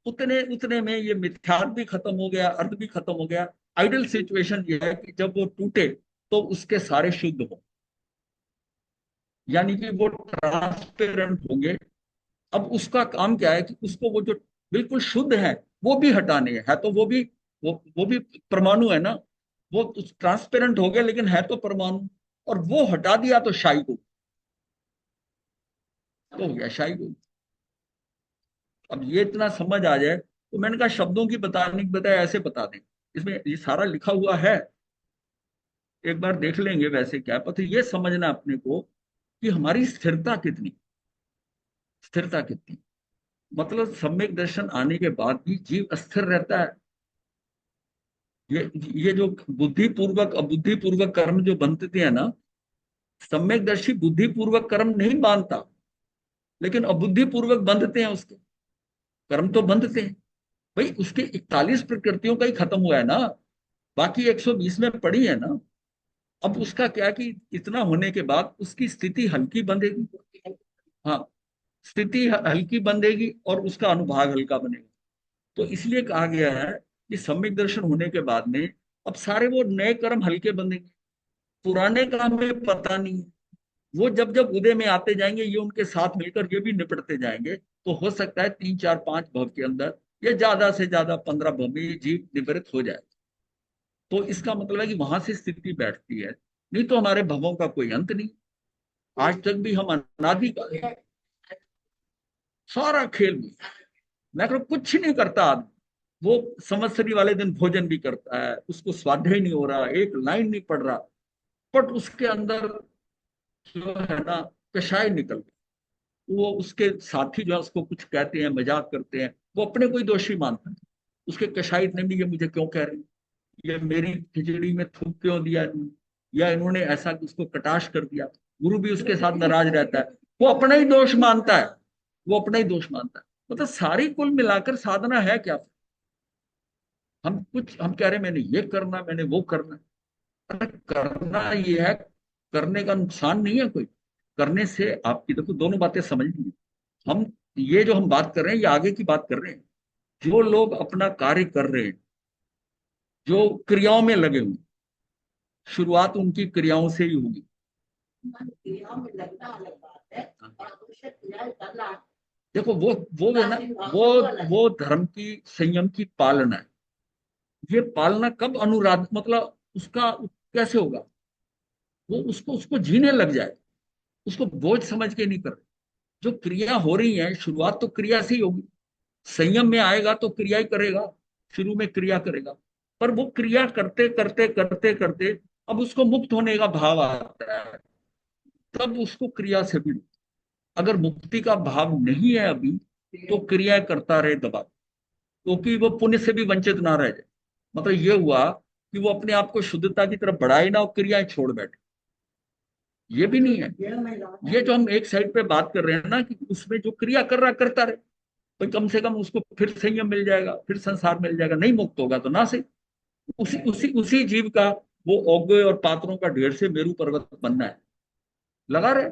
उतने उतने में ये मिथ्यात्व भी खत्म हो गया, अर्थ भी खत्म हो गया। आइडियल सिचुएशन ये है कि जब वो टूटे तो उसके सारे शुद्ध हो, यानी कि वो ट्रांसपेरेंट होंगे। अब उसका काम क्या है कि उसको वो जो बिल्कुल शुद्ध है वो भी हटाने है तो वो भी परमाणु है ना, वो ट्रांसपेरेंट हो गए लेकिन है तो परमाणु, और वो हटा दिया तो शाही को, तो हो गया शाही को। अब ये इतना समझ आ जाए तो मैंने कहा शब्दों की बताने की बजाय ऐसे बता दें, इसमें ये सारा लिखा हुआ है, एक बार देख लेंगे वैसे क्या है, पर ये समझना अपने को कि हमारी स्थिरता कितनी, स्थिरता कितनी, मतलब सम्यक दर्शन आने के बाद भी जीव अस्थिर रहता है। ये ये जो बुद्धिपूर्वक अबुद्धिपूर्वक कर्म जो बनते हैं ना, सम्यक दर्शी बुद्धिपूर्वक कर्म नहीं बांधता, लेकिन अबुद्धिपूर्वक बंधते हैं उसके, कर्म तो बंधते हैं। भाई उसके 41 प्रकृतियों का ही खत्म हुआ है ना, बाकी 120 में पड़ी है ना। अब उसका क्या कि इतना होने के बाद उसकी स्थिति हल्की बंधेगी। हाँ, स्थिति हल्की बंधेगी और उसका अनुभाग हल्का बनेगा। तो इसलिए कहा गया है कि सम्यक दर्शन होने के बाद में अब सारे वो नए कर्म हल्के बंधेंगे, पुराने का हमें पता नहीं है। वो जब जब उदय में आते जाएंगे, ये उनके साथ मिलकर ये भी निपटते जाएंगे। तो हो सकता है 3 4 5 भव के अंदर, ये ज्यादा से ज्यादा 15 भव में ये जीव निवृत्त हो जाए। तो इसका मतलब है कि वहां से स्थिति बैठती है, नहीं तो हमारे भवों का कोई अंत नहीं। आज तक भी हम अनादि का सारा खेल में, मैं कह रहा हूं, कुछ नहीं करता आदमी। वो संवत्सरी वाले दिन भोजन भी करता है, उसको स्वाध्याय नहीं हो रहा, एक लाइन नहीं पढ़ रहा, बट उसके अंदर जो है ना कषाय निकल गया। वो उसके साथी जो है उसको कुछ कहते हैं, मजाक करते हैं, वो अपने को ही दोषी मानता है। उसके कषाय ने भी ये मुझे क्यों कह रहे हैं, ये मेरी खिचड़ी में थूक क्यों दिया इन्होंने, या इन्होंने ऐसा उसको कटाक्ष कर दिया। गुरु भी उसके साथ नाराज रहता है, वो अपना ही दोष मानता है, वो अपना ही दोष मानता है। मतलब सारी कुल मिलाकर साधना है क्या? हम कह रहे हैं मैंने ये करना, मैंने वो करना। अरे करना ये है, करने का नुकसान नहीं है कोई। करने से आपकी देखो दोनों बातें समझनी है। हम ये जो हम बात कर रहे हैं ये आगे की बात कर रहे हैं। जो लोग अपना कार्य कर रहे हैं, जो क्रियाओं में लगे हुए, शुरुआत उनकी क्रियाओं से ही होगी। देखो वो है ना, वो वो धर्म की संयम की पालना है। ये पालना कब अनुराध मतलब उसका कैसे होगा, वो उसको उसको जीने लग जाए, उसको बोझ समझ के नहीं कर रहे। जो क्रिया हो रही है शुरुआत तो क्रिया से ही होगी, संयम में आएगा तो क्रिया ही करेगा, शुरू में क्रिया करेगा। पर वो क्रिया करते करते करते करते अब उसको मुक्त होने का भाव आता है, तब उसको क्रिया से भी। अगर मुक्ति का भाव नहीं है अभी, तो क्रिया करता रहे दबा। क्योंकि वो पुण्य से भी वंचित ना रह जाए। मतलब ये हुआ कि वो अपने आप को शुद्धता की तरफ बढ़ाए ना और क्रियाएं छोड़ बैठे। ये भी नहीं है। ये जो हम एक साइड पे बात कर रहे हैं ना कि उसमें जो क्रिया कर रहा करता रहे, तो कम से कम उसको फिर संयम मिल जाएगा, फिर संसार मिल जाएगा। नहीं मुक्त होगा तो ना सही। उसी उसी उसी जीव का वो औगे और पात्रों का ढेर से मेरू पर्वत बनना है। लगा रहे,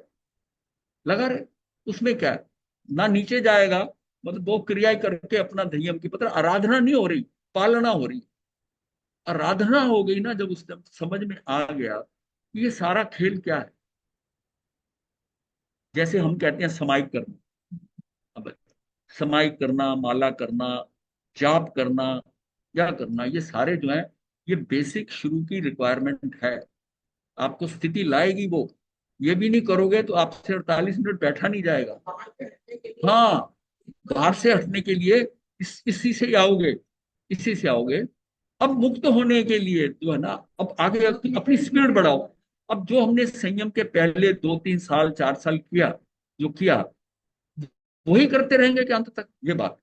लगा रहे, उसमें क्या है? ना नीचे जाएगा। मतलब वो क्रियाएं करके अपना संयम की पता आराधना नहीं हो रही, पालना हो रही। आराधना हो गई ना जब उस टाइम समझ में आ गया कि ये सारा खेल क्या है। जैसे हम कहते हैं समाहित करना। अब समाहित करना, माला करना, जाप करना, क्या करना, ये सारे जो है ये बेसिक शुरू की रिक्वायरमेंट है। आपको स्थिति लाएगी वो। ये भी नहीं करोगे तो आपसे 48 मिनट बैठा नहीं जाएगा। हाँ, बाहर से हटने के लिए इसी से ही आओगे, इसी से आओगे। अब मुक्त होने के लिए जो है ना, अब आगे अपनी स्पीड बढ़ाओ। अब जो हमने संयम के पहले 2 3 साल 4 साल किया, जो किया वही करते रहेंगे कि अंत तक, ये बात।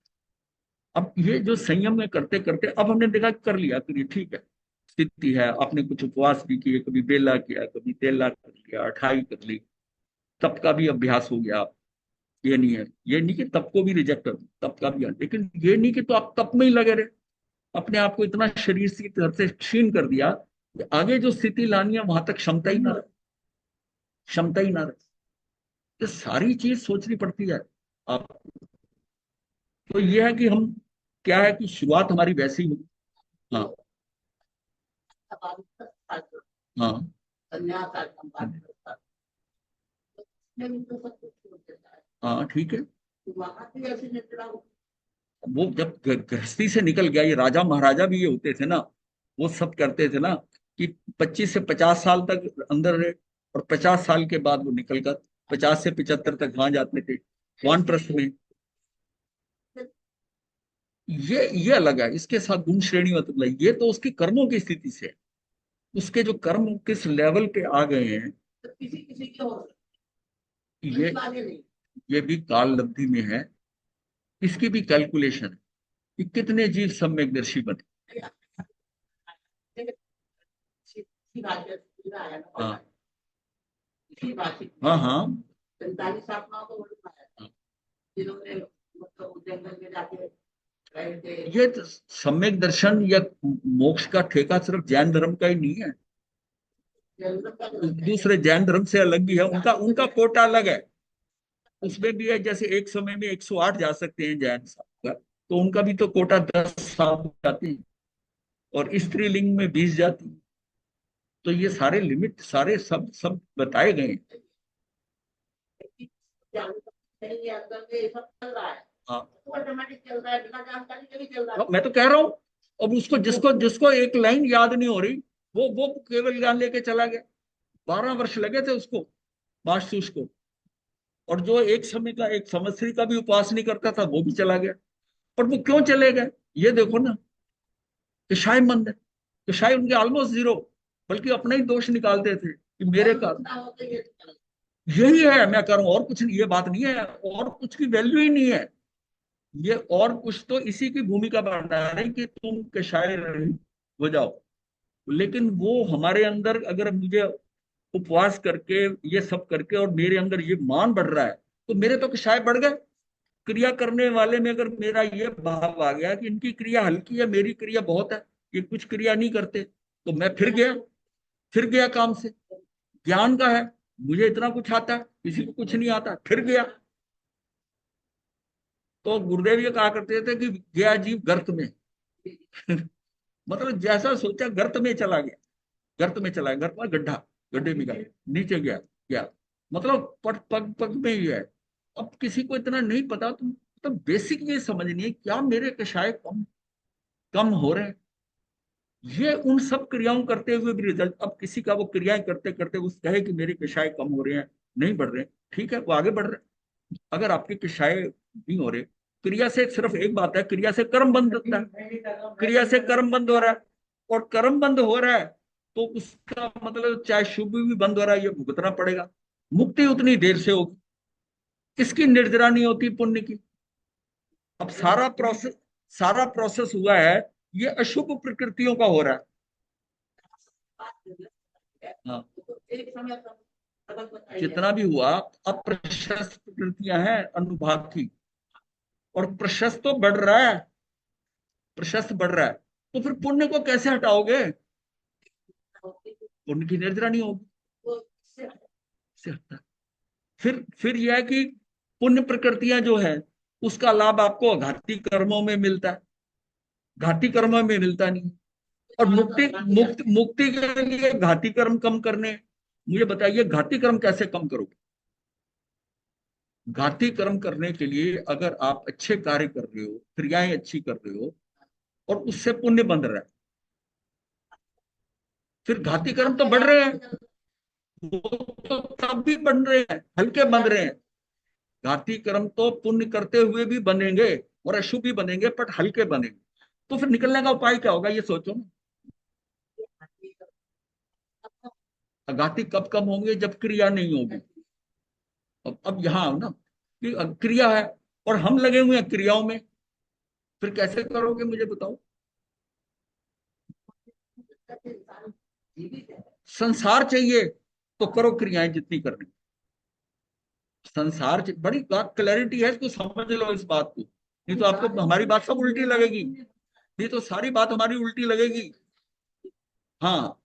अब ये जो संयम में करते करते अब हमने देखा कि कर लिया, तो ये ठीक है, स्थिति है। आपने कुछ उपवास भी किए, कभी बेला किया, कभी तेला कर लिया, अठाई कर ली, तप का भी अभ्यास हो गया। ये नहीं है, ये नहीं कि तप को भी रिजेक्ट कर, तप का भी है। लेकिन ये नहीं कि तो आप तप में ही लगे रहे, अपने आप को इतना शरीर की तरफ से क्षीण कर दिया कि आगे जो स्थिति लानी है वहां तक क्षमता ही ना रहे, क्षमता ही ना रहे। ये सारी चीज सोचनी पड़ती है आप। तो ये है कि हम, क्या है कि शुरुआत हमारी वैसी हो। हाँ, हाँ, हाँ, ठीक है। वो जब गृहस्थी से निकल गया, ये राजा महाराजा भी ये होते थे ना, वो सब करते थे ना कि 25 से 50 साल तक अंदर रहे, और 50 साल के बाद वो निकल कर 50 से 75 तक वहां जाते थे वानप्रस्थ में। ये अलग है, इसके साथ गुण श्रेणी मतलब ये तो उसकी कर्मों की स्थिति से है। उसके जो कर्म किस लेवल पे आ गए हैं, ये ये भी काल लब्धि में है। इसकी भी कैलकुलेशन है कि कितने जीव सम्यकदर्शी बने। हाँ, हाँ, हाँ, ये तो सम्यक दर्शन या मोक्ष का ठेका सिर्फ जैन धर्म का ही नहीं है। दूसरे जैन धर्म से अलग भी है, उनका उनका कोटा अलग है। उसमें भी है, जैसे एक समय में 108 जा सकते हैं जैन साहब का, तो उनका भी तो कोटा 10 साल जाते हैं, और स्त्रीलिंग में 20 जाती है। तो ये सारे लिमिट सारे सब सब बताए गए हैं। हाँ, मैं तो कह रहा हूँ। अब उसको जिसको जिसको एक लाइन याद नहीं हो रही, वो केवल ज्ञान लेके चला गया। 12 वर्ष लगे थे उसको, मास्टर्स को। और जो एक समय का एक संवत्सरी का भी उपवास नहीं करता था वो भी चला गया। और वो क्यों चले गए, ये देखो ना। किशाय मंद है, किशाय उनके ऑलमोस्ट जीरो, बल्कि अपना ही दोष निकालते थे कि मेरे कारण। यही है मैं कह रहा हूं, और कुछ नहीं, ये बात नहीं है, और कुछ की वैल्यू ही नहीं है। ये और कुछ तो इसी की भूमिका बना रहे हैं कि तुम कशाय हो जाओ। लेकिन वो हमारे अंदर अगर मुझे उपवास करके ये सब करके और मेरे अंदर ये मान बढ़ रहा है, तो मेरे तो कषाय बढ़ गए। क्रिया करने वाले में अगर मेरा ये भाव आ गया कि इनकी क्रिया हल्की है, मेरी क्रिया बहुत है, ये कुछ क्रिया नहीं करते, तो मैं फिर गया काम से। ज्ञान का है, मुझे इतना कुछ आता है, किसी को कुछ नहीं आता, फिर गया। तो गुरुदेव ये कहा करते थे कि गया जीव गर्त में। मतलब जैसा सोचा गर्त में चला गया, गर्त में चला गया, गर्त में गड्ढा, गड्ढे में गया, नीचे गया। मतलब पग पग पग में ही है। अब किसी को इतना नहीं पता, तो बेसिक ये समझनी है क्या मेरे कषाय कम कम हो रहे हैं। ये उन सब क्रियाओं करते हुए भी रिजल्ट, अब किसी का वो क्रियाएं करते करते उस कहे कि मेरे कषाय कम हो रहे हैं, नहीं बढ़ रहे हैं, ठीक है वो आगे बढ़ रहे हैं। अगर आपके कषाय नहीं हो रहे, क्रिया से सिर्फ एक बात है, क्रिया से कर्म बंद होता है। क्रिया से कर्म बंद हो रहा है, और कर्म बंद हो रहा है, तो उसका मतलब चाहे शुभ भी बंद हो रहा है, ये भुगतना पड़ेगा। मुक्ति उतनी देर से होगी, इसकी निर्जरा नहीं होती पुण्य की। अब सारा प्रोसेस, सारा प्रोसेस हुआ है, ये अशुभ प्रकृतियों का हो रहा है। हाँ, जितना भी हुआ, अब प्रशस्त प्रकृतियां हैं अनुभाग की, और प्रशस्त तो बढ़ रहा है, प्रशस्त बढ़ रहा है, तो फिर पुण्य को कैसे हटाओगे? पुण्य की निर्जरा नहीं होगी, से हटता है। फिर यह है कि पुण्य प्रकृतियां जो है, उसका लाभ आपको घाती कर्मों में मिलता है, घाती कर्मों में मिलता नहीं। और मुक्ति के लिए घाती कर्म कम करने, मुझे बताइए घाती कर्म कैसे कम करोगे? घाती कर्म करने के लिए अगर आप अच्छे कार्य कर रहे हो, क्रियाएं अच्छी कर रहे हो, और उससे पुण्य बन रहा है, फिर घाती कर्म तो बढ़ रहे हैं, वो तो तब भी बन रहे हैं, हल्के बन रहे हैं। घाती कर्म तो पुण्य करते हुए भी बनेंगे और अशुभ भी बनेंगे, बट हल्के बनेंगे। तो फिर निकलने का उपाय क्या होगा, ये सोचो ना। घाती कब कम होंगे, जब क्रिया नहीं होगी। अब यहाँ आओ ना, कि क्रिया है और हम लगे हुए हैं क्रियाओं में, फिर कैसे करोगे मुझे बताओ? संसार चाहिए तो करो क्रियाएं जितनी करनी। बड़ी बात क्लैरिटी है, इसको समझ लो इस बात को, नहीं तो आपको हमारी बात सब उल्टी लगेगी, नहीं तो सारी बात हमारी उल्टी लगेगी। हाँ,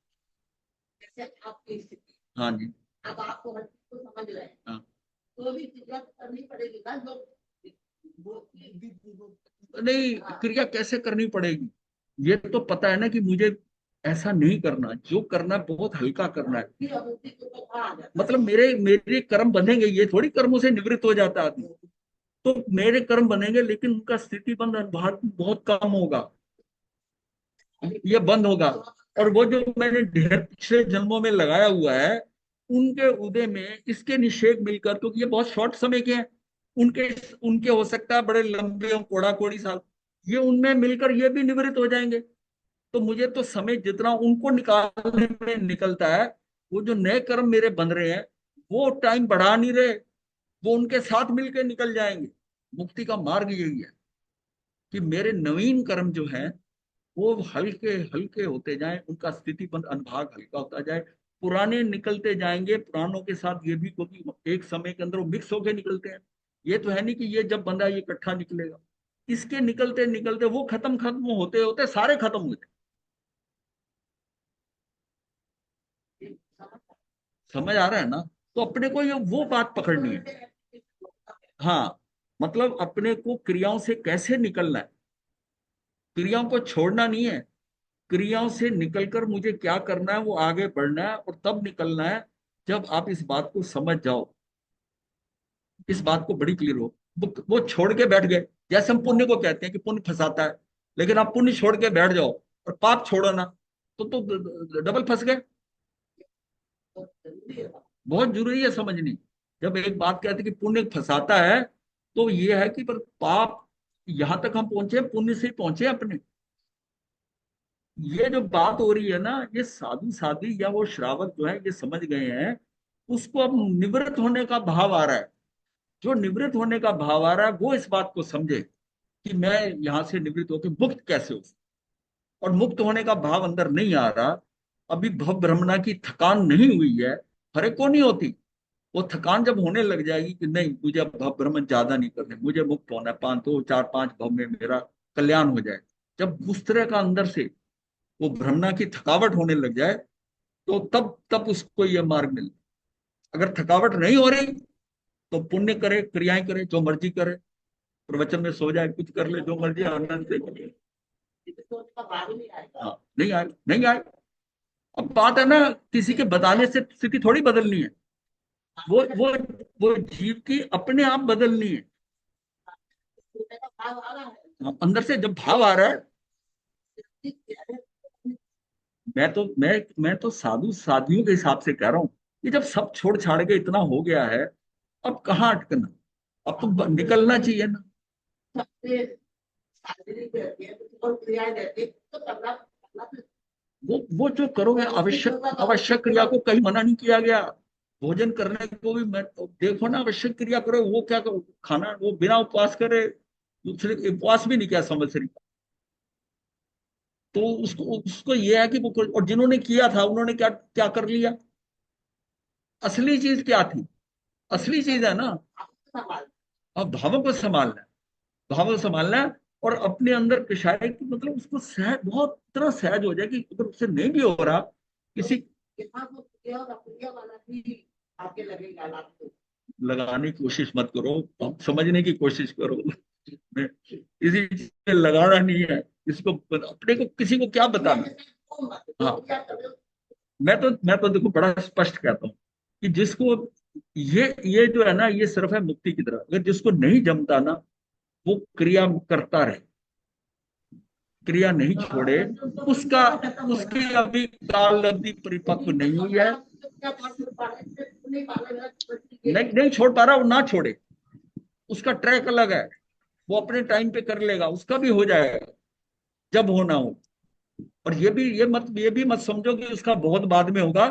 हाँ जी, अब आपको हर चीज को समझ रहे हैं, हाँ, तो भी क्रिया तो करनी पड़ेगी ना, जो नहीं, क्रिया कैसे करनी पड़ेगी? ये तो पता है ना कि मुझे ऐसा नहीं करना, जो करना है बहुत हल्का करना है। मतलब मेरे मेरे कर्म बनेंगे, ये थोड़ी कर्मों से निवृत्त हो जाता आदमी। तो मेरे कर्म बनेंगे, लेकिन उनका स्थिति बंद अनुभाग बहुत कम होगा, ये बंद होगा। और वो जो मैंने ढेर पिछले जन्मों में लगाया हुआ है, उनके उदय में इसके निषेध मिलकर, क्योंकि ये बहुत शॉर्ट समय के हैं, उनके उनके हो सकता है बड़े लंबे और कोड़ा कोड़ी साल, ये उनमें मिलकर ये भी निवृत्त हो जाएंगे। तो मुझे तो समय जितना उनको निकालने में निकलता है, वो जो नए कर्म मेरे बन रहे हैं, वो टाइम बढ़ा नहीं रहे, वो उनके साथ मिलकर निकल जाएंगे। मुक्ति का मार्ग यही है कि मेरे नवीन कर्म जो है, वो हल्के हल्के होते जाएं, उनका स्थितिबंध अनुभाग हल्का होता जाए, पुराने निकलते जाएंगे, पुरानों के साथ ये भी, क्योंकि एक समय के अंदर वो मिक्स होके निकलते हैं। ये तो है नहीं कि ये जब बंधा ये इकट्ठा निकलेगा, इसके निकलते निकलते वो खत्म खत्म होते होते सारे खत्म होते। समझ आ रहा है ना? तो अपने को ये वो बात पकड़नी है। हाँ, मतलब अपने को क्रियाओं से कैसे निकलना है, क्रियाओं को छोड़ना नहीं है, क्रियाओं से निकलकर मुझे क्या करना है, वो आगे बढ़ना है, और तब निकलना है जब आप इस बात को समझ जाओ, इस बात को बड़ी क्लियर हो। वो छोड़ के बैठ गए, जैसे हम पुण्य को कहते हैं कि पुण्य फंसाता है, लेकिन आप पुण्य छोड़ के बैठ जाओ और पाप छोड़ो ना, तो डबल फंस गए। बहुत जरूरी है समझनी। जब एक बात कहते हैं कि पुण्य फंसाता है, तो ये है कि पर पाप, यहां तक हम पहुंचे पुण्य से ही पहुंचे अपने। ये जो बात हो रही है ना, ये साधु साध्वी या वो श्रावक जो है ये समझ गए हैं, उसको अब निवृत्त होने का भाव आ रहा है। जो निवृत्त होने का भाव आ रहा है, वो इस बात को समझे कि मैं यहां से निवृत्त होकर मुक्त कैसे हो। और मुक्त होने का भाव अंदर नहीं आ रहा, अभी भव भ्रमणा की थकान नहीं हुई है, हरे को नहीं होती। वो थकान जब होने लग जाएगी कि नहीं, मुझे अब भव भ्रमण ज्यादा नहीं करने, मुझे मुक्त होना है, 5 2 4 5 भव में मेरा कल्याण हो जाए, जब उस तरह का अंदर से वो भ्रमणा की थकावट होने लग जाए, तो तब तब उसको ये मार्ग मिले। अगर थकावट नहीं हो रही, तो पुण्य करे, क्रियाएं करे, जो मर्जी करे, प्रवचन में सो जाए, कुछ कर ले, जो मर्जी आनंद से करे। हाँ, नहीं आए, नहीं आए। अब बात है ना, किसी के बताने से स्थिति थोड़ी बदलनी है, वो वो वो जीव की अपने आप बदलनी है। हाँ, अंदर से जब भाव आ रहा है, मैं तो साधु साधियों के हिसाब से कह रहा हूँ कि जब सब छोड़ छाड़ के इतना हो गया है, अब कहाँ अटकना, अब तो निकलना चाहिए ना। वो जो करोगे, आवश्यक आवश्यक क्रिया को कहीं मना नहीं किया गया। भोजन करने को भी मैं तो देखो ना, आवश्यक क्रिया करो, वो क्या करो, खाना वो बिना उपवास करे, दूसरे उपवास भी नहीं किया संवत्सरी का। तो उसको उसको ये है कि वो, और जिन्होंने किया था उन्होंने क्या क्या कर लिया। असली चीज क्या थी? असली चीज है ना, अब भावों को संभालना है, भावों को संभालना है। और अपने अंतर कषाय की मतलब उसको सहज, बहुत तरह सहज हो जाए कि अगर उससे नहीं भी हो रहा किसी, लगाने की कोशिश मत करो, आप समझने की कोशिश करो। मैं किसी चीज में लगाना नहीं है, इसको अपने को किसी को क्या बताना। हाँ, मैं तो देखो बड़ा स्पष्ट कहता हूँ कि जिसको ये जो है ना, ये सिर्फ है मुक्ति की तरह। अगर जिसको नहीं जमता ना, वो क्रिया करता रहे, क्रिया नहीं छोड़े, उसका उसकी अभी काल अवधि परिपक्व नहीं हुई है, नहीं नहीं छोड़ पा रहा, वो ना छोड़े, उसका ट्रैक अलग है, वो अपने टाइम पे कर लेगा, उसका भी हो जाएगा जब होना हो। और ये भी मत समझो कि उसका बहुत बाद में होगा,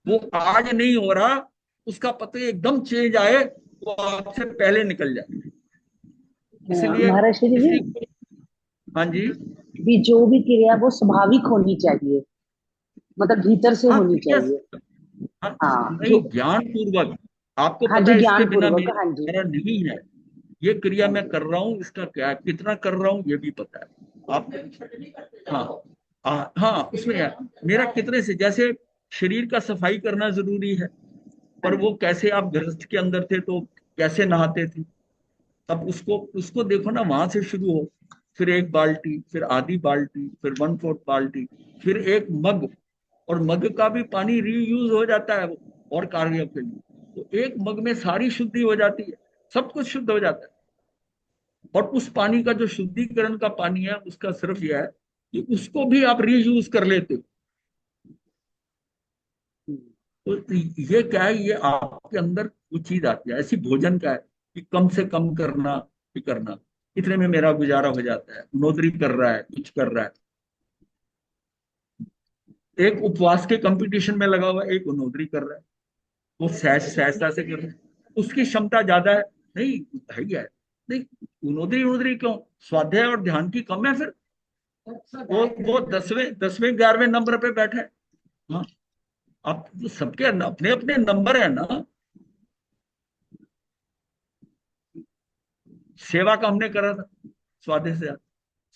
वो आज नहीं हो रहा, उसका पता एकदम चेंज आए, वो आपसे पहले निकल जाए। इसलिए महर्षि जी, किसी को, हाँ जी, भी जो भी क्रिया वो स्वाभाविक होनी चाहिए, मतलब भीतर से हाँ होनी क्रिया, चाहिए। हाँ, हाँ नहीं जो, ज्ञान पूर्वक, आपको हाँ पता जी, है इसके ज्ञान बिना पूर्वक, हाँ जी। मेरा नहीं है, ये क्रिया हाँ मैं जी। कर रहा हूँ, इसका क्या कितना कर रहा हूँ ये भी पता है आप। हाँ, हाँ उसमें है, मेरा कितने से, जैसे शरीर का सफाई करना जरूरी है, हाँ पर वो जी। कैसे, आप गृहस्थ के अंदर थे तो कैसे नहाते थे, अब उसको उसको देखो ना, वहां से शुरू हो, फिर एक बाल्टी, फिर आधी बाल्टी, फिर 1/4 बाल्टी, फिर एक मग, और मग का भी पानी रीयूज हो जाता है वो और कार्यों के लिए। तो एक मग में सारी शुद्धि हो जाती है, सब कुछ शुद्ध हो जाता है। और उस पानी का जो शुद्धिकरण का पानी है, उसका सिर्फ यह है कि उसको भी आप रीयूज कर लेते हो। हम्म। तो ये क्या है, ये आपके अंदर वो चीज आती है, ऐसी भोजन का है कि कम से कम करना, भी करना, इतने में मेरा गुजारा हो जाता है। नौकरी कर रहा है, कुछ कर रहा है, एक उपवास के कंपटीशन में लगा हुआ है, एक नौकरी कर रहा है, वो सहजता से कर रहा है, उसकी क्षमता ज्यादा है, नहीं है ही है, नहीं नौकरी नौकरी क्यों, स्वाध्याय और ध्यान की कम है फिर, वो 10वें 11वें नंबर पे बैठा है। हाँ, आप तो सबके अपने अपने नंबर है ना। सेवा का हमने करा था, स्वाध्याय से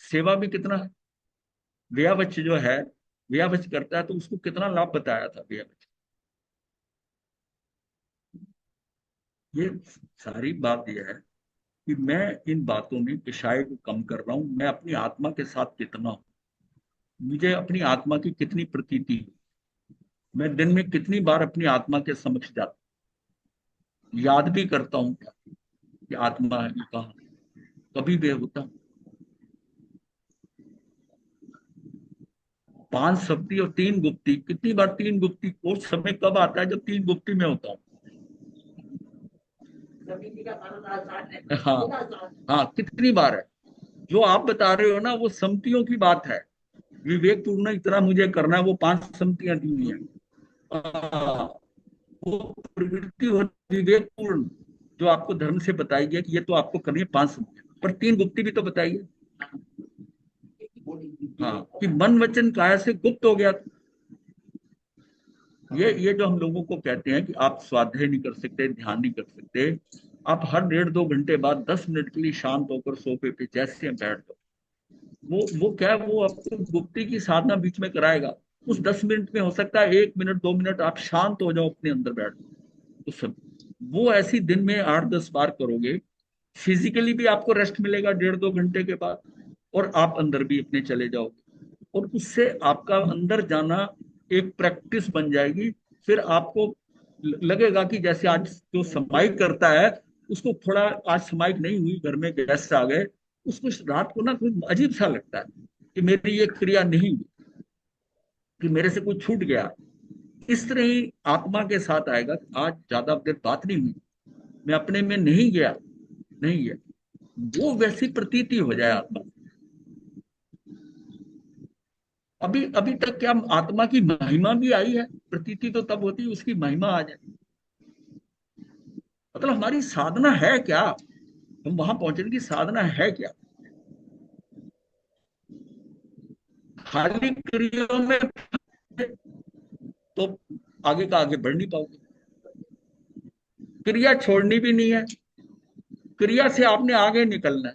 सेवा भी कितना है, व्यय जो है, व्यय करता है तो उसको कितना लाभ बताया था व्यय। ये सारी बात यह है कि मैं इन बातों में विषय को कम कर रहा हूं, मैं अपनी आत्मा के साथ कितना हूं, मुझे अपनी आत्मा की कितनी प्रतीति है, मैं दिन में कितनी बार अपनी आत्मा के समक्ष जाता हूं, याद भी करता हूं क्या कि आत्मा है, ये कहा कभी भी होता। 5 शक्ति और 3 गुप्ती, कितनी बार 3 गुप्ती, वो समय कब आता है जब 3 गुप्ती में होता हूँ। हाँ, हाँ कितनी बार है, जो आप बता रहे हो ना वो संगतियों की बात है, विवेक पूर्ण इतना मुझे करना है, वो 5 संगतियां दी हुई है। हाँ, वो प्रवृत्ति हो विवेक पूर्ण, जो आपको धर्म से बताई गई कि ये तो आपको करनी है 5 संगतियां, पर 3 गुप्ती भी तो बताइए। हाँ, कि मन वचन काया से गुप्त हो गया। ये जो हम लोगों को कहते हैं कि आप स्वाध्याय नहीं कर सकते, ध्यान नहीं कर सकते, आप हर 1.5 2 घंटे बाद 10 मिनट के लिए शांत होकर सोफे पे जैसे हम बैठ जाओ, वो क्या है, वो आपको गुप्ती की साधना बीच में कराएगा। उस 10 मिनट में हो सकता है 1 मिनट 2 मिनट आप शांत हो जाओ, अपने अंदर बैठ जाओ। तो सब वो ऐसी दिन में 8 10 बार करोगे, फिजिकली भी आपको रेस्ट मिलेगा 1.5 2 घंटे के बाद, और आप अंदर भी अपने चले जाओगे, और उससे आपका अंदर जाना एक प्रैक्टिस बन जाएगी। फिर आपको लगेगा कि जैसे आज जो समाइक करता है, उसको थोड़ा, आज समाइक नहीं हुई, घर में गेस्ट आ गए, उसको रात को ना कुछ अजीब सा लगता है कि मेरी ये क्रिया नहीं हुई, कि मेरे से कुछ छूट गया। इस तरह ही आत्मा के साथ आएगा कि आज ज्यादा देर बात नहीं हुई, मैं अपने में नहीं गया, नहीं गया, वो वैसी प्रतीति हो जाए आत्मा। अभी अभी तक क्या आत्मा की महिमा भी आई है, प्रतीति तो तब होती है उसकी महिमा आ जाए। मतलब हमारी साधना है क्या, हम वहां पहुंचने की साधना है क्या। खाली क्रियाओं में तो आगे का आगे बढ़ नहीं पाओगे। क्रिया छोड़नी भी नहीं है, क्रिया से आपने आगे निकलना है।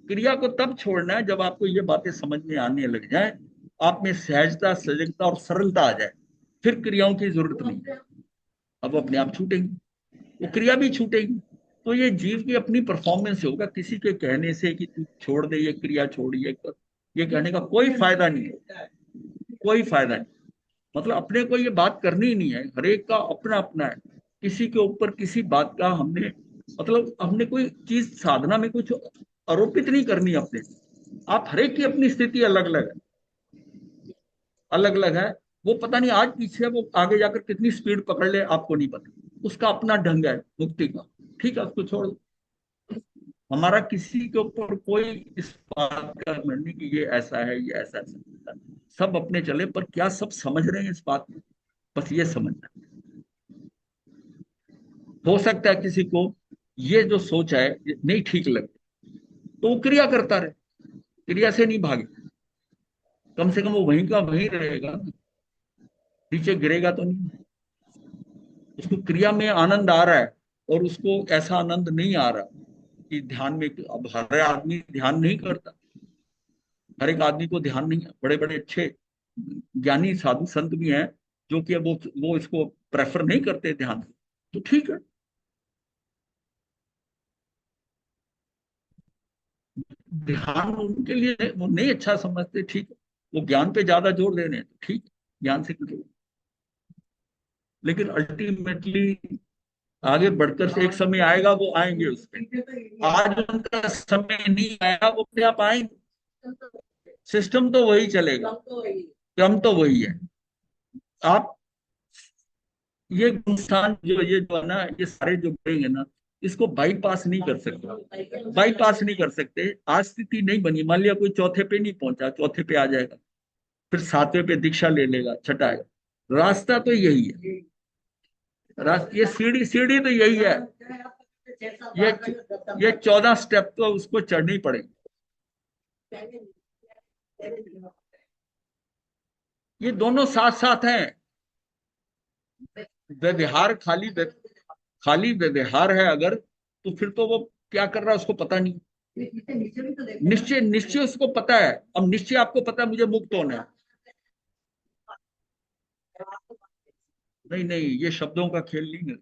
क्रिया को तब छोड़ना है जब आपको ये बातें समझ में आने लग जाए, आप में सहजता, सजगता और सरलता आ जाए, फिर क्रियाओं की जरूरत नहीं है। अब वो अपने आप छूटेंगी, वो क्रिया भी छूटेगी। तो ये जीव की अपनी परफॉर्मेंस होगा, किसी के कहने से कि तू छोड़ दे ये क्रिया, छोड़ ये कर, ये कहने का कोई फायदा नहीं है, कोई फायदा नहीं। मतलब अपने को ये बात करनी ही नहीं है, हरेक का अपना अपना है। किसी के ऊपर किसी बात का हमने, मतलब हमने कोई चीज साधना में कुछ आरोपित नहीं करनी अपने। आप हरेक की अपनी स्थिति अलग अलग है, अलग अलग है। वो पता नहीं आज पीछे वो आगे जाकर कितनी स्पीड पकड़ ले, आपको नहीं पता। उसका अपना ढंग है मुक्ति का, ठीक है, उसको छोड़ दो। हमारा किसी के ऊपर कोई इस बात का नहीं कि ये ऐसा है, ये ऐसा है। सब अपने चले, पर क्या सब समझ रहे हैं इस बात में, बस ये समझना। हो सकता है किसी को ये जो सोच है ये नहीं ठीक लगे, तो वो क्रिया करता रहे, क्रिया से नहीं भागे। कम से कम वो वहीं का वहीं रहेगा ना, नीचे गिरेगा तो नहीं। उसको क्रिया में आनंद आ रहा है, और उसको ऐसा आनंद नहीं आ रहा कि ध्यान में। अब हर आदमी ध्यान नहीं करता, हर एक आदमी को ध्यान नहीं है। बड़े बड़े अच्छे ज्ञानी साधु संत भी हैं जो कि वो इसको प्रेफर नहीं करते ध्यान, तो ठीक है। ध्यान उनके लिए वो नहीं अच्छा समझते, ठीक है। वो ज्ञान पे ज्यादा जोर दे रहे हैं, तो ठीक है, ज्ञान से करो। लेकिन अल्टीमेटली आगे बढ़कर से एक समय आएगा, वो आएंगे उस पे। आज उनका समय नहीं आया, वो अपने आप आएंगे। सिस्टम तो वही चलेगा, क्रम तो वही है। आप ये इंसान जो ये जो है ना, ये सारे जो करेंगे ना, इसको बाईपास नहीं कर सकते, बाईपास नहीं कर सकते। आज स्थिति नहीं बनी, मान लिया कोई चौथे पे नहीं पहुंचा, चौथे पे आ जाएगा, फिर सातवें पे दीक्षा ले लेगा, छठा है। रास्ता तो यही है, रास्ता ये सीढ़ी सीढ़ी तो यही है। ये ये 14 स्टेप तो उसको चढ़नी पड़ेगी। ये दोनों साथ साथ हैं। व्यवहार खाली व्यवहार है अगर, तो फिर तो वो क्या कर रहा है उसको पता नहीं। निश्चय निश्चय उसको पता है। अब निश्चय आपको पता है मुझे मुक्त होना है। नहीं नहीं, ये शब्दों का खेल नहीं है।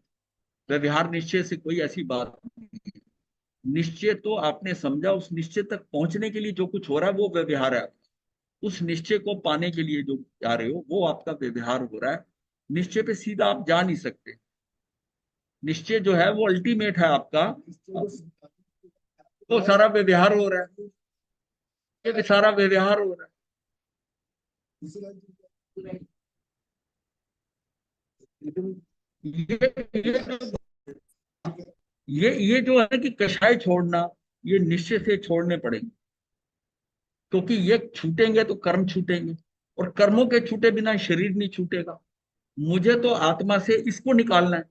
व्यवहार निश्चय से कोई ऐसी बात नहीं है। निश्चय तो आपने समझा, उस निश्चय तक पहुंचने के लिए जो कुछ हो रहा है वो व्यवहार है। उस निश्चय को पाने के लिए जो जा रहे हो वो आपका व्यवहार हो रहा है। निश्चय पे सीधा आप जा नहीं सकते। निश्चय जो है वो अल्टीमेट है आपका। वो सारा व्यवहार हो रहा है, ये भी सारा व्यवहार हो रहा है। ये ये जो है कि कषाय छोड़ना, ये निश्चय से छोड़ने पड़ेंगे। क्योंकि ये छूटेंगे तो कर्म छूटेंगे, और कर्मों के छूटे बिना शरीर नहीं छूटेगा। मुझे तो आत्मा से इसको निकालना है।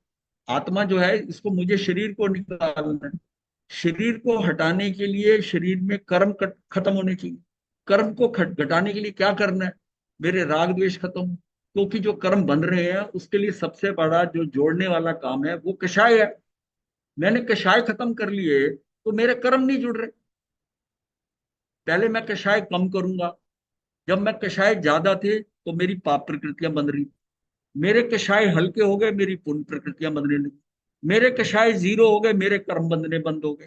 आत्मा जो है इसको, मुझे शरीर को निकालना है। शरीर को हटाने के लिए शरीर में कर्म खत्म होने चाहिए। कर्म को घटाने के लिए क्या करना है? मेरे राग द्वेष खत्म हो। क्योंकि जो कर्म बन रहे हैं उसके लिए सबसे बड़ा जो जोड़ने वाला काम है वो कषाय है। मैंने कषाय खत्म कर लिए तो मेरे कर्म नहीं जुड़ रहे। पहले मैं कषाय कम करूंगा, जब मैं कषाय ज्यादा थे तो मेरी पाप प्रकृतियां बन रही। मेरे कषाय हल्के हो गए, मेरी पुण्य प्रकृतियां बनने लगी। मेरे कषाय जीरो हो गए, मेरे कर्म बंधने बंद हो गए।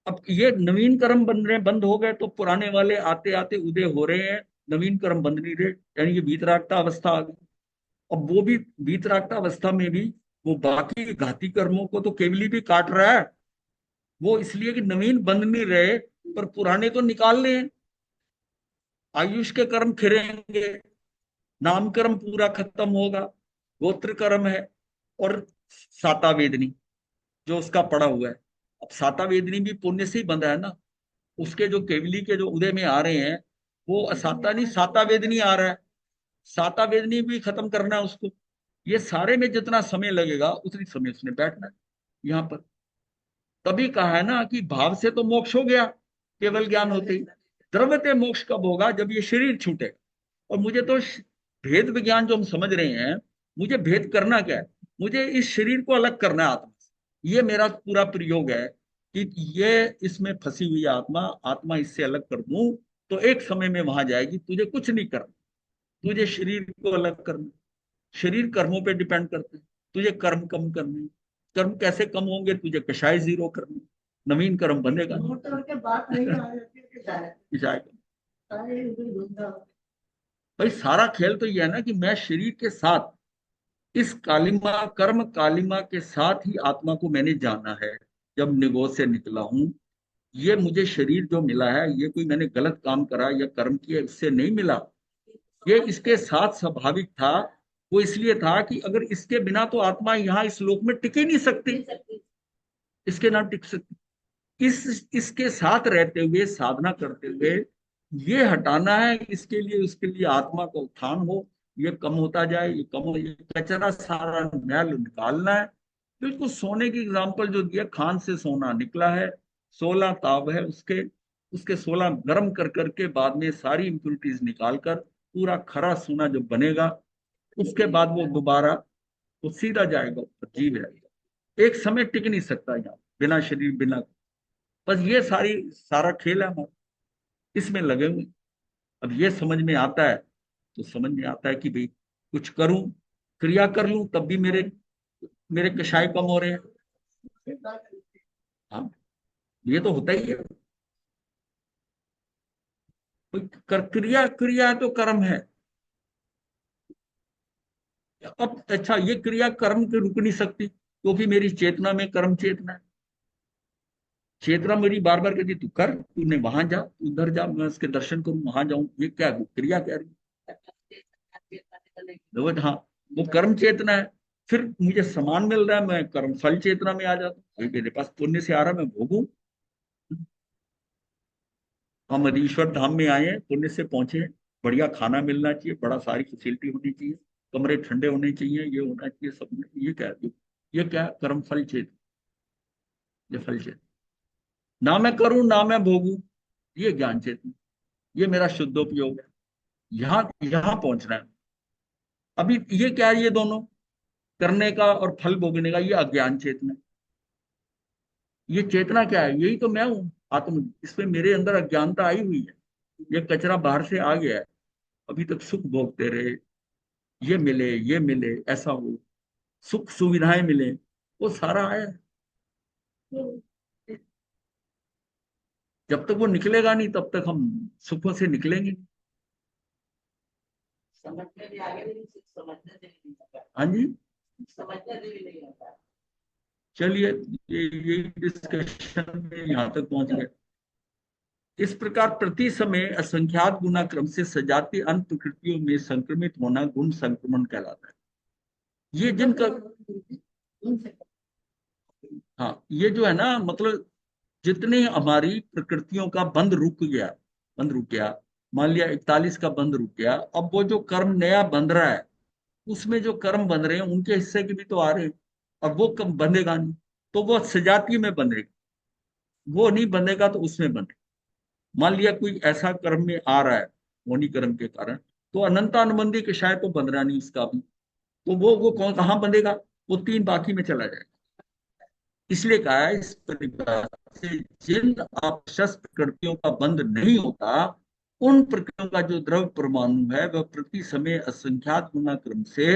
अब ये नवीन कर्म बनने बंद हो गए तो पुराने वाले आते आते उदय हो रहे हैं, नवीन कर्म बंध नहीं रहे, यानी कि वीतरागता अवस्था आ गई। अब वो भी वीतरागता अवस्था में भी वो बाकी घाती कर्मों को तो केवली भी काट रहा है। वो इसलिए कि नवीन बंध नहीं रहे, पर पुराने तो निकालने हैं। आयुष के कर्म फिरेंगे, नाम कर्म पूरा खत्म होगा, गोत्र कर्म है, और साता वेदनी जो उसका पड़ा हुआ है। अब साता वेदनी भी पुण्य से ही बंधा है ना। उसके जो केवली के जो उदय में आ रहे हैं, वो साता नहीं, साता वेदनी आ रहा है। साता वेदनी भी खत्म करना है उसको। ये सारे में जितना समय लगेगा उतनी समय उसने बैठना है यहाँ पर। तभी कहा है ना कि भाव से तो मोक्ष हो गया केवल ज्ञान होते ही। द्रव्यते मोक्ष कब होगा? जब ये शरीर छूटेगा। और मुझे तो भेद विज्ञान जो हम समझ रहे हैं, मुझे भेद करना क्या है? मुझे इस शरीर को अलग करना है आत्मा से। ये मेरा पूरा प्रयोग है कि ये इसमें फंसी हुई आत्मा, आत्मा इससे अलग कर दूं तो एक समय में वहां जाएगी। तुझे कुछ नहीं करना, तुझे शरीर को अलग करना। शरीर कर्मों पे डिपेंड करते हैं। तुझे कर्म कम करने, कर्म कैसे कम होंगे? तुझे कषाय जीरो करने, नवीन कर्म बनेगा कषाय कम। भाई सारा खेल तो ये है ना कि मैं शरीर के साथ, इस कालिमा कर्म कालिमा के साथ ही आत्मा को मैंने जाना है। जब निगोज से निकला हूं, ये मुझे शरीर जो मिला है, ये कोई मैंने गलत काम करा या कर्म किया इससे नहीं मिला। ये इसके साथ स्वाभाविक था। वो इसलिए था कि अगर इसके बिना तो आत्मा यहाँ इस लोक में टिक ही नहीं सकती, इसके ना टिक सकती। इस इसके साथ रहते हुए, साधना करते हुए ये हटाना है इसके लिए, उसके लिए आत्मा का उत्थान हो, ये कम होता जाए, ये कम हो, ये कचरा सारा मैल निकालना है। बिल्कुल सोने की एग्जांपल जो दिया, खान से सोना निकला है, 16 ताव है उसके, उसके 16 गर्म कर करके बाद में सारी इंप्योरिटीज निकाल कर पूरा खरा सोना जो बनेगा, उसके बाद वो दोबारा वो सीधा जाएगा ऊपर, जीव रहेगा। एक समय टिक नहीं सकता यहाँ बिना शरीर बिना। बस ये सारा खेल है हमारा, इसमें लगे हुए। अब ये समझ में आता है तो समझ में आता है कि भाई कुछ करूं, क्रिया कर लूं तब भी मेरे मेरे कषाय कम हो रहे हैं। हाँ, ये तो होता ही है। कोई क्रिया क्रिया तो कर्म है। अब अच्छा, ये क्रिया कर्म के रुक नहीं सकती क्योंकि मेरी चेतना में कर्म चेतना है। चेतना मेरी बार बार कहती तू कर, तूने वहां जा, तू उधर जा, मैं उसके दर्शन करूं, वहां जाऊं। ये क्या क्रिया कह रही है? हाँ, वो कर्म चेतना है। फिर मुझे सम्मान मिल रहा है, मैं कर्म फल चेतना में आ जाता हूँ। भाई मेरे पास पुण्य से आ रहा है, मैं भोगूं। हम अधीश्वर धाम में आए हैं, पुण्य से पहुंचे हैं। बढ़िया खाना मिलना चाहिए, बड़ा सारी फैसिलिटी होनी चाहिए, कमरे ठंडे होने चाहिए, ये होना चाहिए सब में। ये क्या है? कर्म फल चेतना, ये फल चेतना। ना मैं करूं ना मैं भोगूं, ये ज्ञान चेतना, ये मेरा शुद्धोपयोग है। यहाँ यहाँ पहुंचना है। अभी ये क्या है? ये दोनों करने का और फल भोगने का, ये अज्ञान चेतना। ये चेतना क्या है? यही तो मैं हूँ, आत्म। इसमें मेरे अंदर अज्ञानता आई हुई है। ये कचरा बाहर से आ गया है। अभी तक सुख भोगते रहे, ये मिले, ऐसा हो, सुख सुविधाएं मिले, वो सारा आया है। जब तक वो निकलेगा नहीं तब तक हम सुखों से निकलेंगे नहीं। समझने भी आगे नहीं, समझने से भी नहीं होता। हाँ जी, समझने से भी नहीं होता। चलिए, ये डिस्कशन में यहाँ तक पहुंच गए। इस प्रकार प्रति समय असंख्यात गुना क्रम से सजातीय अंत प्रकृतियों में संक्रमित होना गुण संक्रमण कहलाता है। ये जिनका, हाँ, ये जो है ना, मतलब जितने हमारी प्रकृतियों का बंध रुक गया, बंध रुक गया, मान लिया 41 का बंध रुक गया, अब वो जो कर्म नया बंध रहा है, उसमें जो कर्म बन रहे हैं उनके हिस्से के भी तो आ रहे हैं। अब वो कब बंधेगा नहीं, तो वो सजातीय में बंधेगा। वो नहीं बंधेगा तो उसमें बंधेगा। मान लिया कोई ऐसा कर्म में आ रहा है, होनी कर्म के कारण, तो अनंत अनुबंधी के शायद तो बंध रहा नहीं इसका भी, तो वो कौन कहाँ बंधेगा? वो तीन बाकी में चला जाएगा। इसलिए कहा है इस प्रकार से जिन आपशस प्रकृतियों का बंध नहीं होता, उन प्रकृतियों का जो द्रव परमाणु है वह प्रति समय असंख्यात गुना क्रम से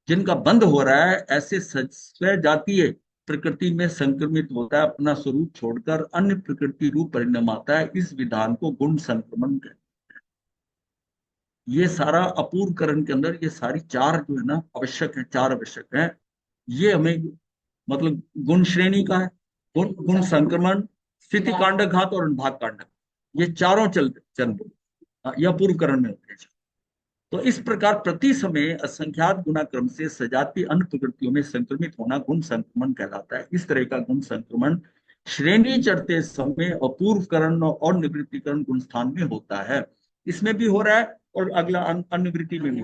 जिनका बंध हो रहा है, ऐसे स्व जातीय प्रकृति में संक्रमित होता है, अपना स्वरूप छोड़कर अन्य प्रकृति रूप परिणम आता है। इस विधान को गुण संक्रमण कहते हैं। ये सारा अपूर्वकरण के अंदर ये सारी चार जो है ना आवश्यक है, चार आवश्यक है। ये हमें मतलब गुण श्रेणी का है। गुण गुण संक्रमण, स्थिति कांड घात और अनुभाग कांड, ये चारों चल यह पूर्व करण में होते हैं। तो इस प्रकार प्रति समय असंख्यात गुणाक्रम से सजाती अन्य प्रकृतियों में संक्रमित होना गुण संक्रमण कहलाता है। इस तरह का गुण संक्रमण श्रेणी चढ़ते समय अपूर्वकरण और निवृत्तिकरण गुण स्थान में होता है। इसमें भी हो रहा है और अगला अनुवृत्ति में भी।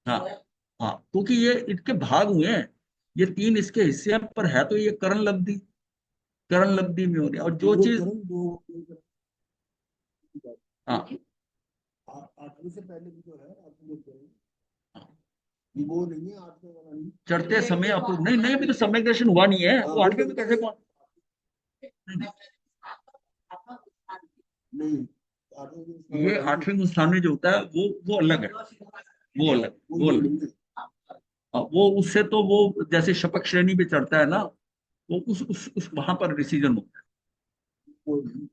हाँ, हाँ, क्योंकि ये इनके भाग हुए हैं, ये तीन इसके हिस्से हैं, पर है तो ये करण लब्धि में हो रही है। और जो चीज, हाँ, आठवीं से पहले भी जो है आठवीं में तो ये वो नहीं है, आठवीं वाला नहीं। चढ़ते समय अपूर्व, नहीं नहीं, अभी तो सम्यक दर्शन हुआ नहीं है, हाँ वो वो आठवें में कैसे पहुंच। नहीं, आठवीं के स्थान ये होता है आठवें स्थान में जो होता है वो अलग है, वो अलग, वो वो ये अलग। नहीं है। वो उससे तो वो जैसे शपथ श्रेणी पे चढ़ता है ना, वो उस वहां पर डिसीजन होता वो नहीं। है।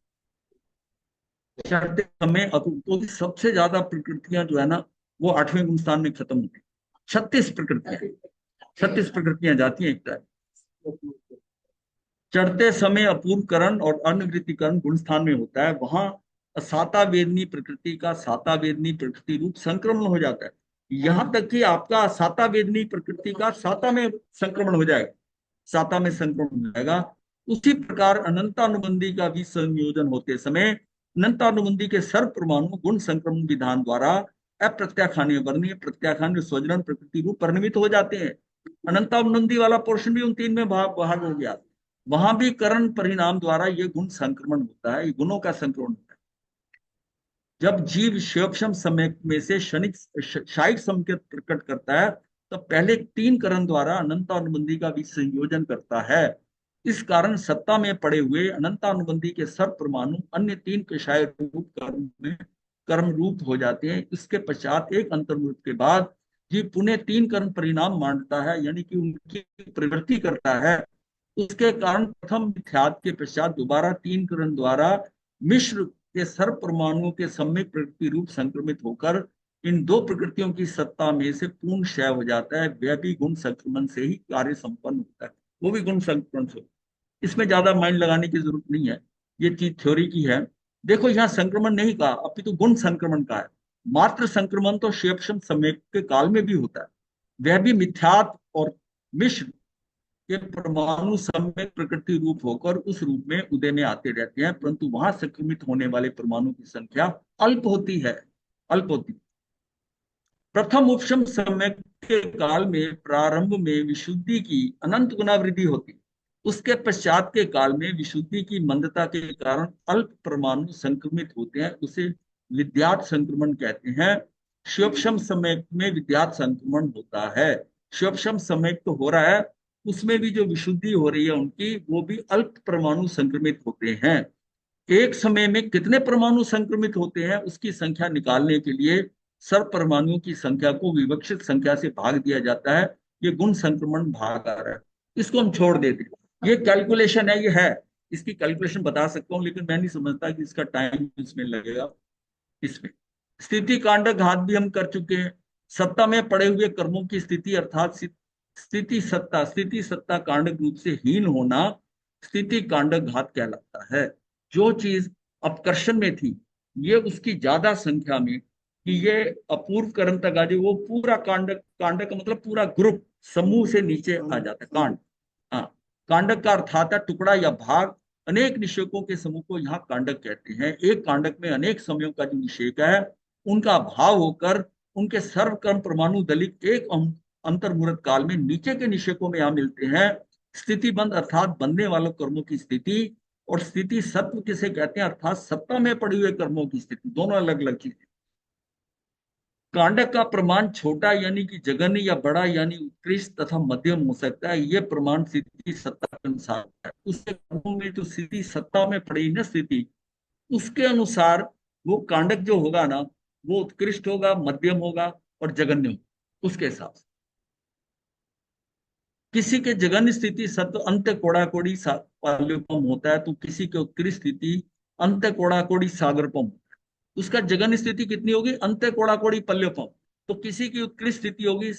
चढ़ते समय तो सबसे ज्यादा प्रकृतियां जो है ना, वो आठवें गुणस्थान में खत्म होती है। 36 प्रकृतियां, 36 प्रकृतियां जाती हैं एक तरह। चढ़ते समय अपूर्वकरण और अन्नवृत्तिकरण गुण स्थान में होता है, वहां साता वेदनी प्रकृति का साता वेदनी प्रकृति रूप संक्रमण हो जाता है। यहां तक कि आपका साता वेदनी प्रकृति का साता में संक्रमण हो जाएगा, साता में संक्रमण हो जाएगा। उसी प्रकार अनंतानुबंधी का भी संयोजन होते समय अनंतानुबंधी के सर्व परमाणु गुण संक्रमण विधान द्वारा अप्रत्याखान्य वर्णीय प्रत्याखान्य स्वजन प्रकृति रूप परिणमित हो जाते हैं। अनंतानुबंधी वाला पोर्शन भी उन तीन में भाग हो गया। वहां भी करण परिणाम द्वारा ये गुण संक्रमण होता है, ये गुणों का संक्रमण होता है। जब जीव शिवक्षम समय में से क्षणिक शाइक संकेत प्रकट करता है, तब पहले तीन करण द्वारा अनंतानुबंधी का भी संयोजन करता है। इस कारण सत्ता में पड़े हुए अनंतानुबंधी के सर्व परमाणु अन्य तीन कषाय रूप कर्म में कर्म रूप हो जाते हैं। इसके पश्चात एक अंतर्मुख के बाद जीव पुनः तीन कर्म परिणाम मानता है, यानी कि उनकी प्रवृत्ति करता है। उसके कारण प्रथम मिथ्यात्व के पश्चात दोबारा तीन करण द्वारा मिश्र के सर्व परमाणुओं के सम्यक प्रकृति रूप संक्रमित होकर इन दो प्रकृतियों की सत्ता में से पूर्ण क्षय हो जाता है। वह भी गुण संक्रमण से ही कार्य संपन्न होता है, वो भी गुण संक्रमण से। इसमें ज्यादा माइंड लगाने की जरूरत नहीं है, ये चीज थ्योरी की है। देखो यहाँ संक्रमण नहीं कहा, अपितु गुण संक्रमण का है। मात्र संक्रमण तो क्षेपक्षम समय के काल में भी होता है, वह भी मिथ्यात्व और मिश्र ये परमाणु सम्यक प्रकृति रूप होकर उस रूप में उदय में आते रहते हैं, परंतु वहां संक्रमित होने वाले परमाणु की संख्या अल्प होती है, अल्प होती है। प्रथम उपशम समय के काल में प्रारंभ में विशुद्धि की अनंत गुना वृद्धि होती है। उसके पश्चात के काल में विशुद्धि की मंदता के कारण अल्प परमाणु संक्रमित होते हैं, उसे विद्यात संक्रमण कहते हैं। शिवक्षम समय में विद्यात संक्रमण होता है। शिवक्षम समय तो हो रहा है, उसमें भी जो विशुद्धि हो रही है उनकी, वो भी अल्प परमाणु संक्रमित होते हैं। एक समय में कितने परमाणु संक्रमित होते हैं उसकी संख्या निकालने के लिए सर्व परमाणुओं की संख्या को विवक्षित संख्या से भाग दिया जाता है। ये गुण संक्रमण भाग आ रहा है, इसको हम छोड़ देते हैं। ये कैलकुलेशन है, ये है, इसकी कैलकुलेशन बता सकता हूँ, लेकिन मैं नहीं समझता कि इसका टाइम इसमें लगेगा। इसमें स्थिति कांड घात भी हम कर चुके हैं। सत्ता में पड़े हुए कर्मों की स्थिति अर्थात स्थिति सत्ता कांडक रूप से हीन होना स्थिति कांडक घात कहलाता है। जो चीज अपकर्षण में थी, ये उसकी ज्यादा संख्या में कि ये अपूर्व कर्म तक आ जाए, वो पूरा कांडक, कांडक का मतलब पूरा ग्रुप, समूह से नीचे आ जाता है कांड। हाँ, कांडक का अर्थ आता है टुकड़ा या भाग। अनेक निषेकों के समूह को यहाँ कांडक कहते हैं। एक कांडक में अनेक समयों का जो निषेक है उनका भाव होकर उनके सर्वकर्म परमाणु दलित एक अंतर्मुहूर्त काल में नीचे के निषेकों में यहाँ मिलते हैं। स्थिति बंद अर्थात बनने वालों कर्मों की स्थिति, और स्थिति सत्व किसे कहते हैं अर्थात सत्ता में पड़ी हुए कर्मों की स्थिति, दोनों अलग अलग चीजें। कांडक का प्रमाण छोटा यानी कि जघन्य या बड़ा यानी उत्कृष्ट तथा मध्यम हो सकता है। यह प्रमाण स्थिति सत्ता के अनुसार है। उसके कर्मों में जो स्थिति सत्ता में पड़ी ना स्थिति, उसके अनुसार वो कांडक जो होगा ना, वो उत्कृष्ट होगा, मध्यम होगा और जघन्य होगा, उसके हिसाब से। किसी के जघन्य स्थिति सत्व अंत्य कोड़ा कोड़ी पाल्योपम होता है, तो किसी के उत्कृष्ट स्थिति अंत्य कोड़ा कोड़ी सागरपम होता है। उसका जघन्य स्थिति कितनी होगी, अंत्य कोड़ा कोड़ी पल्योपम। तो किसी की उत्कृष्ट स्थिति होगी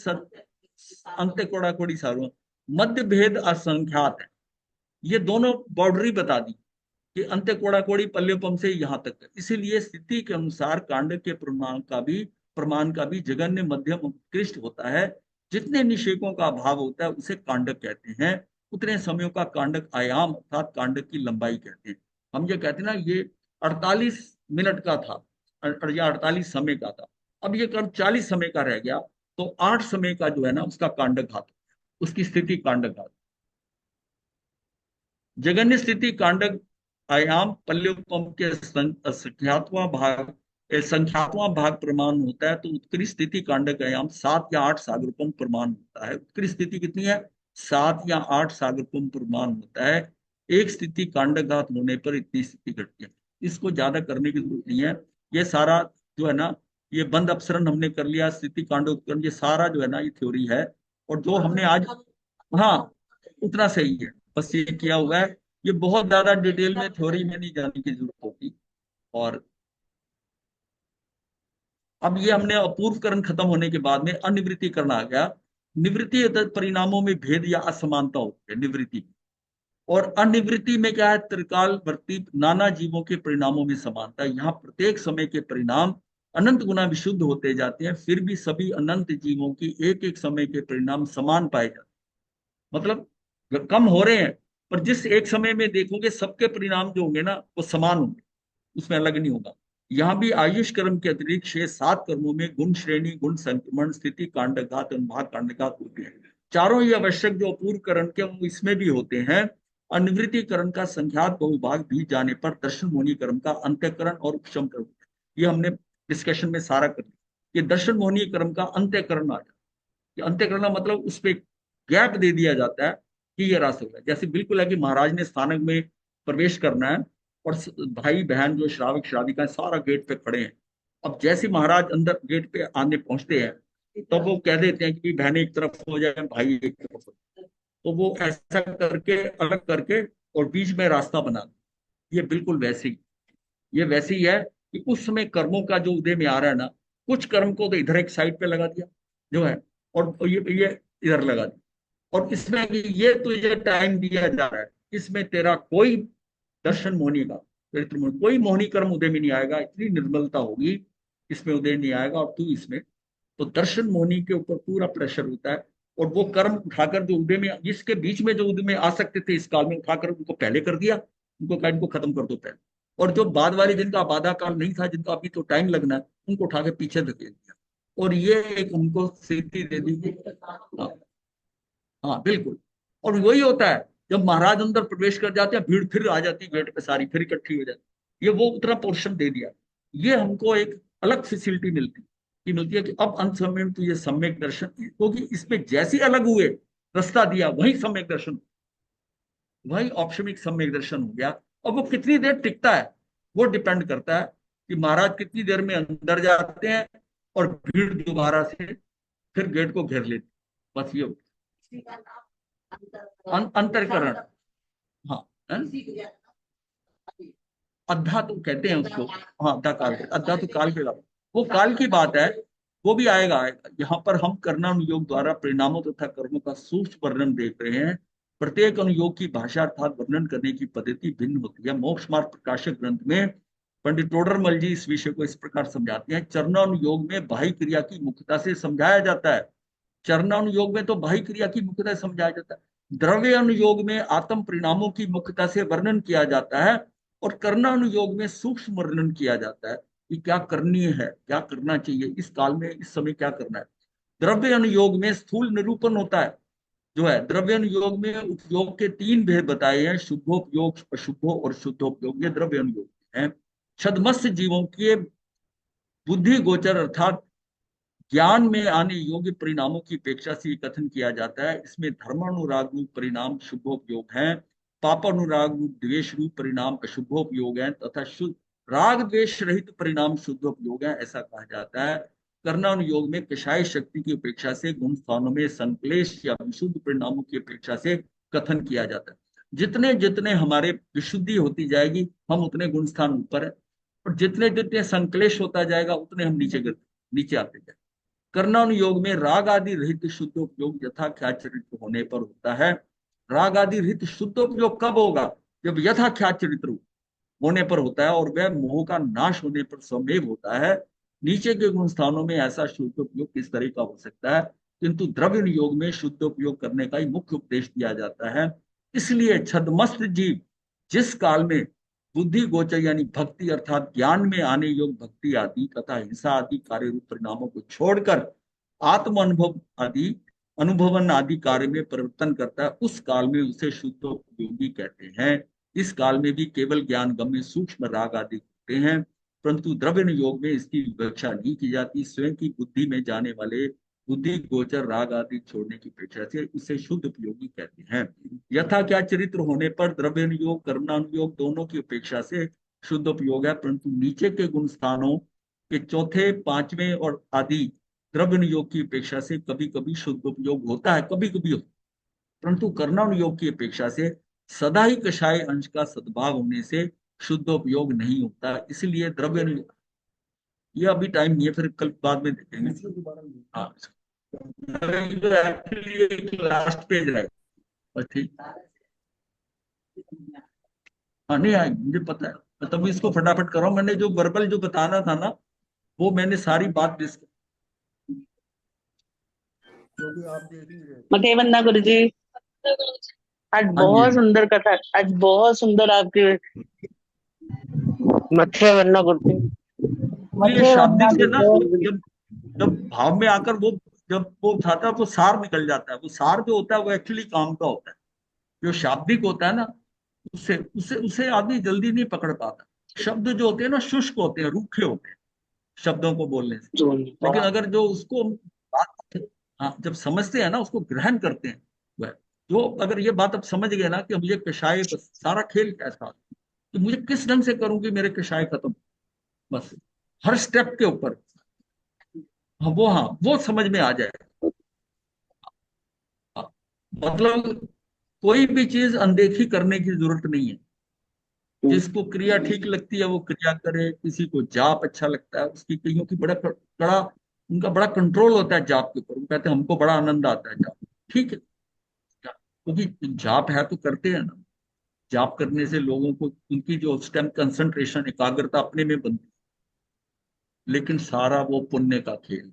अंत्य कोड़ा कोड़ी सागरपम। मध्य भेद असंख्यात है, ये दोनों बाउंड्री बता दी कि अंत्य कोड़ा कोड़ी पल्योपम से यहां तक है। इसीलिए स्थिति के अनुसार कांड के प्रमाण का भी जघन्य मध्यम उत्कृष्ट होता है। जितने निषेकों का अभाव होता है उसे कांडक कहते हैं। उतने समयों का कांडक आयाम अर्थात कांडक की लंबाई कहते हैं। हम ये कहते हैं ना, ये 48 मिनट का था या 48 समय का था, अब ये कब 40 समय का रह गया, तो 8 समय का जो है ना उसका कांडक घात, उसकी स्थिति कांडक घात। जघन्य स्थिति कांडक आयाम पल्योपम के संख्यातवा भाग संख्यात्मक भाग प्रमाण होता है, तो उत्कृष्ट स्थिति कांडक आयाम 7 या 8 सागरपम प्रमाण होता है। उत्कृष्ट स्थिति कितनी है? 7 या 8 सागरपम प्रमाण होता है। एक स्थिति कांडघात होने पर इतनी स्थिति घटती है। इसको ज्यादा करने की जरूरत नहीं है। ये सारा जो है ना, ये बंद अपसरण हमने कर लिया, स्थिति कांड उपकरण, ये सारा जो है ना, ये थ्योरी है। और जो हमने आज, हाँ, उतना सही है, बस ये किया हुआ है। ये बहुत ज्यादा डिटेल में थ्योरी में नहीं जाने की जरूरत होती। और अब ये हमने अपूर्वकरण खत्म होने के बाद में अनिवृत्तीकरण आ गया। निवृत्ति परिणामों में भेद या असमानता होती है निवृत्ति। और अनिवृत्ति में क्या है? त्रिकालवर्ती नाना जीवों के परिणामों में समानता है। यहाँ प्रत्येक समय के परिणाम अनंत गुना विशुद्ध होते जाते हैं, फिर भी सभी अनंत जीवों की एक एक समय के परिणाम समान पाए जाते हैं। मतलब कम हो रहे हैं, पर जिस एक समय में देखोगे सबके परिणाम जो होंगे ना, वो समान होंगे, उसमें अलग नहीं होगा। यहाँ भी आयुष कर्म के अतिरिक्त शेष 7 कर्मों में गुण श्रेणी, गुण संक्रमण, स्थिति कांडघात, अनुभाग कांडघात होते हैं। चारों ही आवश्यक जो अपूर्व कर्म के, वो इसमें भी होते हैं। अनिवृत्तिकरण का संख्यात बहुभाग भी जाने पर दर्शन मोहनी कर्म का अंत्यकरण और उपशम कर्म, ये हमने डिस्कशन में सारा कर दिया। ये दर्शन मोहनी कर्म का अंत्यकरण आ जाता है। अंत्यकरण का मतलब उस पर गैप दे दिया जाता है कि ये रास होगा। जैसे बिल्कुल है कि महाराज ने स्थानक में प्रवेश करना है, और भाई बहन जो श्रावक श्राविका सारा गेट पे खड़े हैं। अब जैसे महाराज अंदर गेट पे आने पहुंचते हैं, तब वो कह देते हैं कि बहन एक तरफ हो जाए, भाई एक तरफ हो जाए। तो वो ऐसा करके अलग करके और बीच में रास्ता बना दे। ये बिल्कुल वैसे ही, ये वैसे ही है कि उस समय कर्मों का जो उदय में आ रहा है ना, कुछ कर्म को तो इधर एक साइड पे लगा दिया जो है, और ये इधर लगा दिया। और इसमें कि ये तुझे टाइम दिया जा रहा है, इसमें तेरा कोई दर्शन मोहनी का, चरित्र मोहनी, कोई मोहनी कर्म उदय में नहीं आएगा। इतनी निर्मलता होगी, इसमें उदय नहीं आएगा। और तू इसमें, तो दर्शन मोहनी के ऊपर पूरा प्रेशर होता है। और वो कर्म उठाकर जो उदय में, जिसके बीच में जो उदय में आ सकते थे इस काल में, उठाकर उनको पहले कर दिया। उनको कहा इनको खत्म कर दो पहले। और जो बाद वाले जिनका बाधा काल नहीं था, जिनका अभी तो टाइम लगना है, उनको उठा के पीछे धकेल दिया। और ये एक उनको सिद्धि दे दी कि हाँ, हाँ बिल्कुल। और वही होता है, जब महाराज अंदर प्रवेश कर जाते हैं, भीड़ फिर आ जाती है गेट पे, सारी फिर इकट्ठी हो जाती। ये वो उतना पोर्शन दे दिया। ये हमको एक अलग फैसिलिटी मिलती है कि अब अंत समय में तो ये सम्यक दर्शन, क्योंकि इसमें जैसे अलग हुए, रास्ता दिया, वही सम्यक दर्शन, वही औपशमिक सम्यक दर्शन हो गया। और वो कितनी देर टिकता है, वो डिपेंड करता है कि महाराज कितनी देर में अंदर जाते हैं, और भीड़ दोबारा से फिर गेट को घेर लेती। बस ये अंतरकरण। हाँ, अद्धा तो कहते हैं उसको। हाँ, अद्धा काल, अद्धा तो काल के अलावा, वो काल की बात है, वो भी आएगा। यहाँ पर हम कर्णानुयोग द्वारा परिणामों तथा कर्मों का सूक्ष्म वर्णन देख रहे हैं। प्रत्येक अनुयोग की भाषा अर्थात वर्णन करने की पद्धति भिन्न होती है। मोक्ष मार्ग प्रकाशक ग्रंथ में पंडित टोडरमल जी इस विषय को इस प्रकार समझाते हैं। चरणानुयोग में बाह्य क्रिया की मुख्यता से समझाया जाता है। चरणानुयोग में तो बाह्य क्रिया की मुख्यता से समझाया जाता है। द्रव्य अनुयोग में आत्म परिणामों की मुख्यता से वर्णन किया जाता है। और कर्णानुयोग में सूक्ष्म वर्णन किया जाता है कि क्या करनी है, क्या करना चाहिए इस काल में, इस समय क्या करना है। द्रव्य अनुयोग में स्थूल निरूपण होता है जो है। द्रव्य अनुयोग में उपयोग के 3 भेद बताए हैं: शुद्धोपयोग, अशुद्धो और शुद्धोपयोग। ये द्रव्य अनुयोग है। छदमस्य जीवों के बुद्धि गोचर अर्थात ज्ञान में आने योग्य परिणामों की अपेक्षा से कथन किया जाता है। इसमें धर्मानुराग रूप परिणाम शुभोपयोग हैं, पापानुराग रूप द्वेष रूप परिणाम अशुभोपयोग हैं, तथा शुद्ध राग द्वेष रहित परिणाम शुद्धोपयोग हैं, ऐसा कहा जाता है। कर्णानुयोग में कषाय शक्ति की अपेक्षा से गुण स्थानों में संक्लेश या विशुद्ध परिणामों की अपेक्षा से कथन किया जाता है। जितने जितने हमारे विशुद्धि होती जाएगी, हम उतने गुण स्थान ऊपर है। और जितने जितने संक्लेश होता जाएगा, उतने हम नीचे आते जाएंगे। कर्णानुयोग में राग आदि रहित शुद्धोपयोग यथाख्यात चरित्र होने पर होता है। राग आदि रहित शुद्धोपयोग कब होगा? जब यथाख्यात चरित्र होने पर होता है, और वह मोह का नाश होने पर स्वमेव होता है। नीचे के गुण स्थानों में ऐसा शुद्धोपयोग किस तरह का हो सकता है? किंतु द्रव्य नियोग में शुद्धोपयोग करने का ही मुख्य उपदेश दिया जाता है। इसलिए छदमस्त जीव जिस काल में बुद्धि गोचर यानी भक्ति अर्थात ज्ञान में आने योग भक्ति आदि तथा हिंसा आदि कार्य रूप परिणामों को छोड़कर आत्म अनुभव आदि अनुभवन आदि कार्य में परिवर्तन करता है, उस काल में उसे शुद्धोपयोगी कहते हैं। इस काल में भी केवल ज्ञान गम्य सूक्ष्म राग आदि होते हैं। परंतु द्रव्य योग में इसकी विवक्षा नहीं की जाती। स्वयं की बुद्धि में जाने वाले बुद्धि गोचर राग आदि छोड़ने की अपेक्षा से उसे शुद्ध उपयोगी कहते हैं। यथा क्या चरित्र होने पर द्रव्य योग कर्मानुयोग दोनों की अपेक्षा से शुद्ध उपयोग है, परंतु नीचे के गुण स्थानों के चौथे पांचवें और आदि द्रव्य योग की अपेक्षा से कभी कभी शुद्ध उपयोग होता है, कभी कभी होता है, परंतु कर्णानुयोग की अपेक्षा से सदा ही कषाय अंश का सद्भाव होने से शुद्ध उपयोग नहीं होता। इसलिए द्रव्य, ये अभी टाइम नहीं है, फिर कल बाद में देखेंगे। दूसरे दोबारा नहीं। हाँ, एक्चुअली लास्ट पेज है बस, ठीक। हाँ नहीं आएगी, मुझे पता है, तभी इसको फटाफट करो। मैंने जो वर्बल जो बताना था ना, वो मैंने सारी बात डिस्कस। क्योंकि आप देख ही रहे मते वंदना गुरु जी। आज हाँ जी, हाँ बहुत जी। सुंदर कथा, आज बहुत सुंदर आपके मथे वंदना गुरु जी। इसलिए मथे वंदना शाब्दिक से ना, गुरु तो जी। जब जब भाव में आकर वो, जब वो उठाता है वो सार निकल जाता है। वो सार जो होता है वो एक्चुअली काम का होता है। जो शाब्दिक होता है ना, उससे उससे उसे आदमी जल्दी नहीं पकड़ पाता। शब्द जो होते हैं ना, शुष्क होते हैं, रूखे होते हैं शब्दों को बोलने से। लेकिन अगर जो उसको बात, हाँ, जब समझते हैं ना, उसको ग्रहण करते हैं, वह जो, अगर ये बात अब समझ गए ना कि अब ये कषाय, बस सारा खेल कैसा कि मुझे किस ढंग से करूं कि मेरे कषाय खत्म, बस हर स्टेप के ऊपर। हाँ, वो समझ में आ जाए। हाँ, मतलब कोई भी चीज अनदेखी करने की जरूरत नहीं है। जिसको क्रिया ठीक लगती है वो क्रिया करे। किसी को जाप अच्छा लगता है, उसकी कईयों की बड़ा बड़ा, उनका बड़ा कंट्रोल होता है जाप के ऊपर। वो कहते हैं हमको बड़ा आनंद आता है जाप, ठीक है, क्योंकि जाप है तो करते हैं ना। जाप करने से लोगों को उनकी जो उस टाइम कंसंट्रेशन, एकाग्रता अपने में बनती है। लेकिन सारा वो पुण्य का खेल।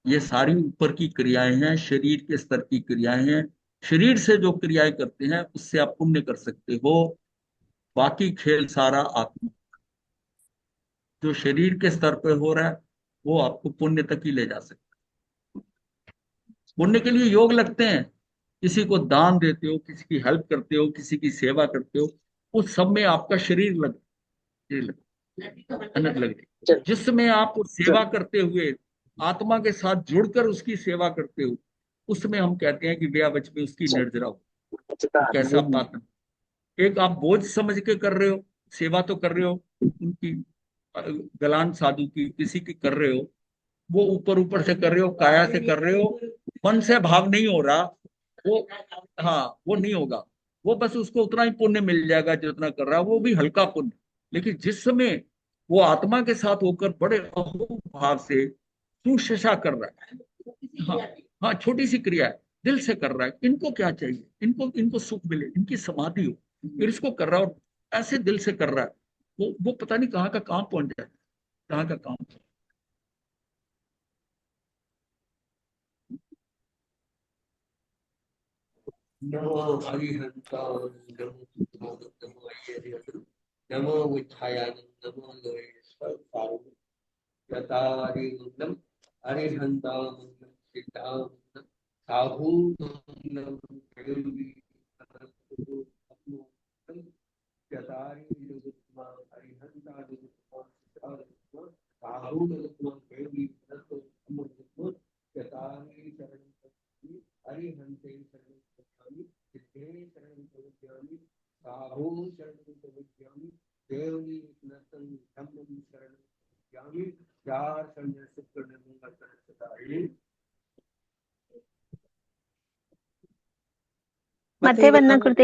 ये सारी ऊपर की क्रियाएं हैं, शरीर के स्तर की क्रियाएं हैं। शरीर से जो क्रियाएं करते हैं उससे आप पुण्य कर सकते हो। बाकी खेल सारा आत्मा, जो शरीर के स्तर पे हो रहा है, वो आपको पुण्य तक ही ले जा सकता है। पुण्य के लिए योग लगते हैं। किसी को दान देते हो, किसी की हेल्प करते हो, किसी की सेवा करते हो, उस सब में आपका शरीर लग, ये लग, अनग लगती। जिसमें आप सेवा करते हुए आत्मा के साथ जुड़कर उसकी सेवा करते हो, उसमें हम कहते हैं कि व्यावच में उसकी निर्जरा हो। वो कैसा पात्र, एक आप बोझ समझ के कर रहे हो, सेवा तो कर रहे हो उनकी, गलान साधु की किसी की कर रहे हो, वो ऊपर ऊपर से कर रहे हो, काया से कर रहे हो, मन से भाव नहीं हो रहा वो। हाँ, वो नहीं होगा। वो बस उसको उतना ही पुण्य मिल जाएगा जितना कर रहा है, वो भी हल्का पुण्य। लेकिन जिस समय वो आत्मा के साथ होकर बड़े अहोभाव से सुशा कर रहा है, हाँ, हाँ, छोटी सी क्रिया है, दिल से कर रहा है, इनको क्या चाहिए, इनको इनको सुख मिले, इनकी समाधि हो, फिर इसको कर रहा है, और ऐसे दिल से कर रहा है। वो पता नहीं कहाँ का काम पहुंच जाए, कहाँ का काम। नमो हरिहंताय नमो नमो अय्यदेव नमो विठायानंद नमो लोकेश्वर यतारिंदम हरिहंतामंदम सिद्धामंदम साहूमंदम केवी अपनोतम यतारिंदम हरिहंतामंदम सिद्धामंदम साहूमंदम केवी अपनोतम यतारि शरणं हरिहंते शरणं गच्छामि सिद्धे शरणं गच्छामि साहू शरणं गच्छामि देवनी नतं धम्मं शरणं गच्छामि चार शरणं शुक्र मंगल शरणं सदाई मथे वंदना गुरु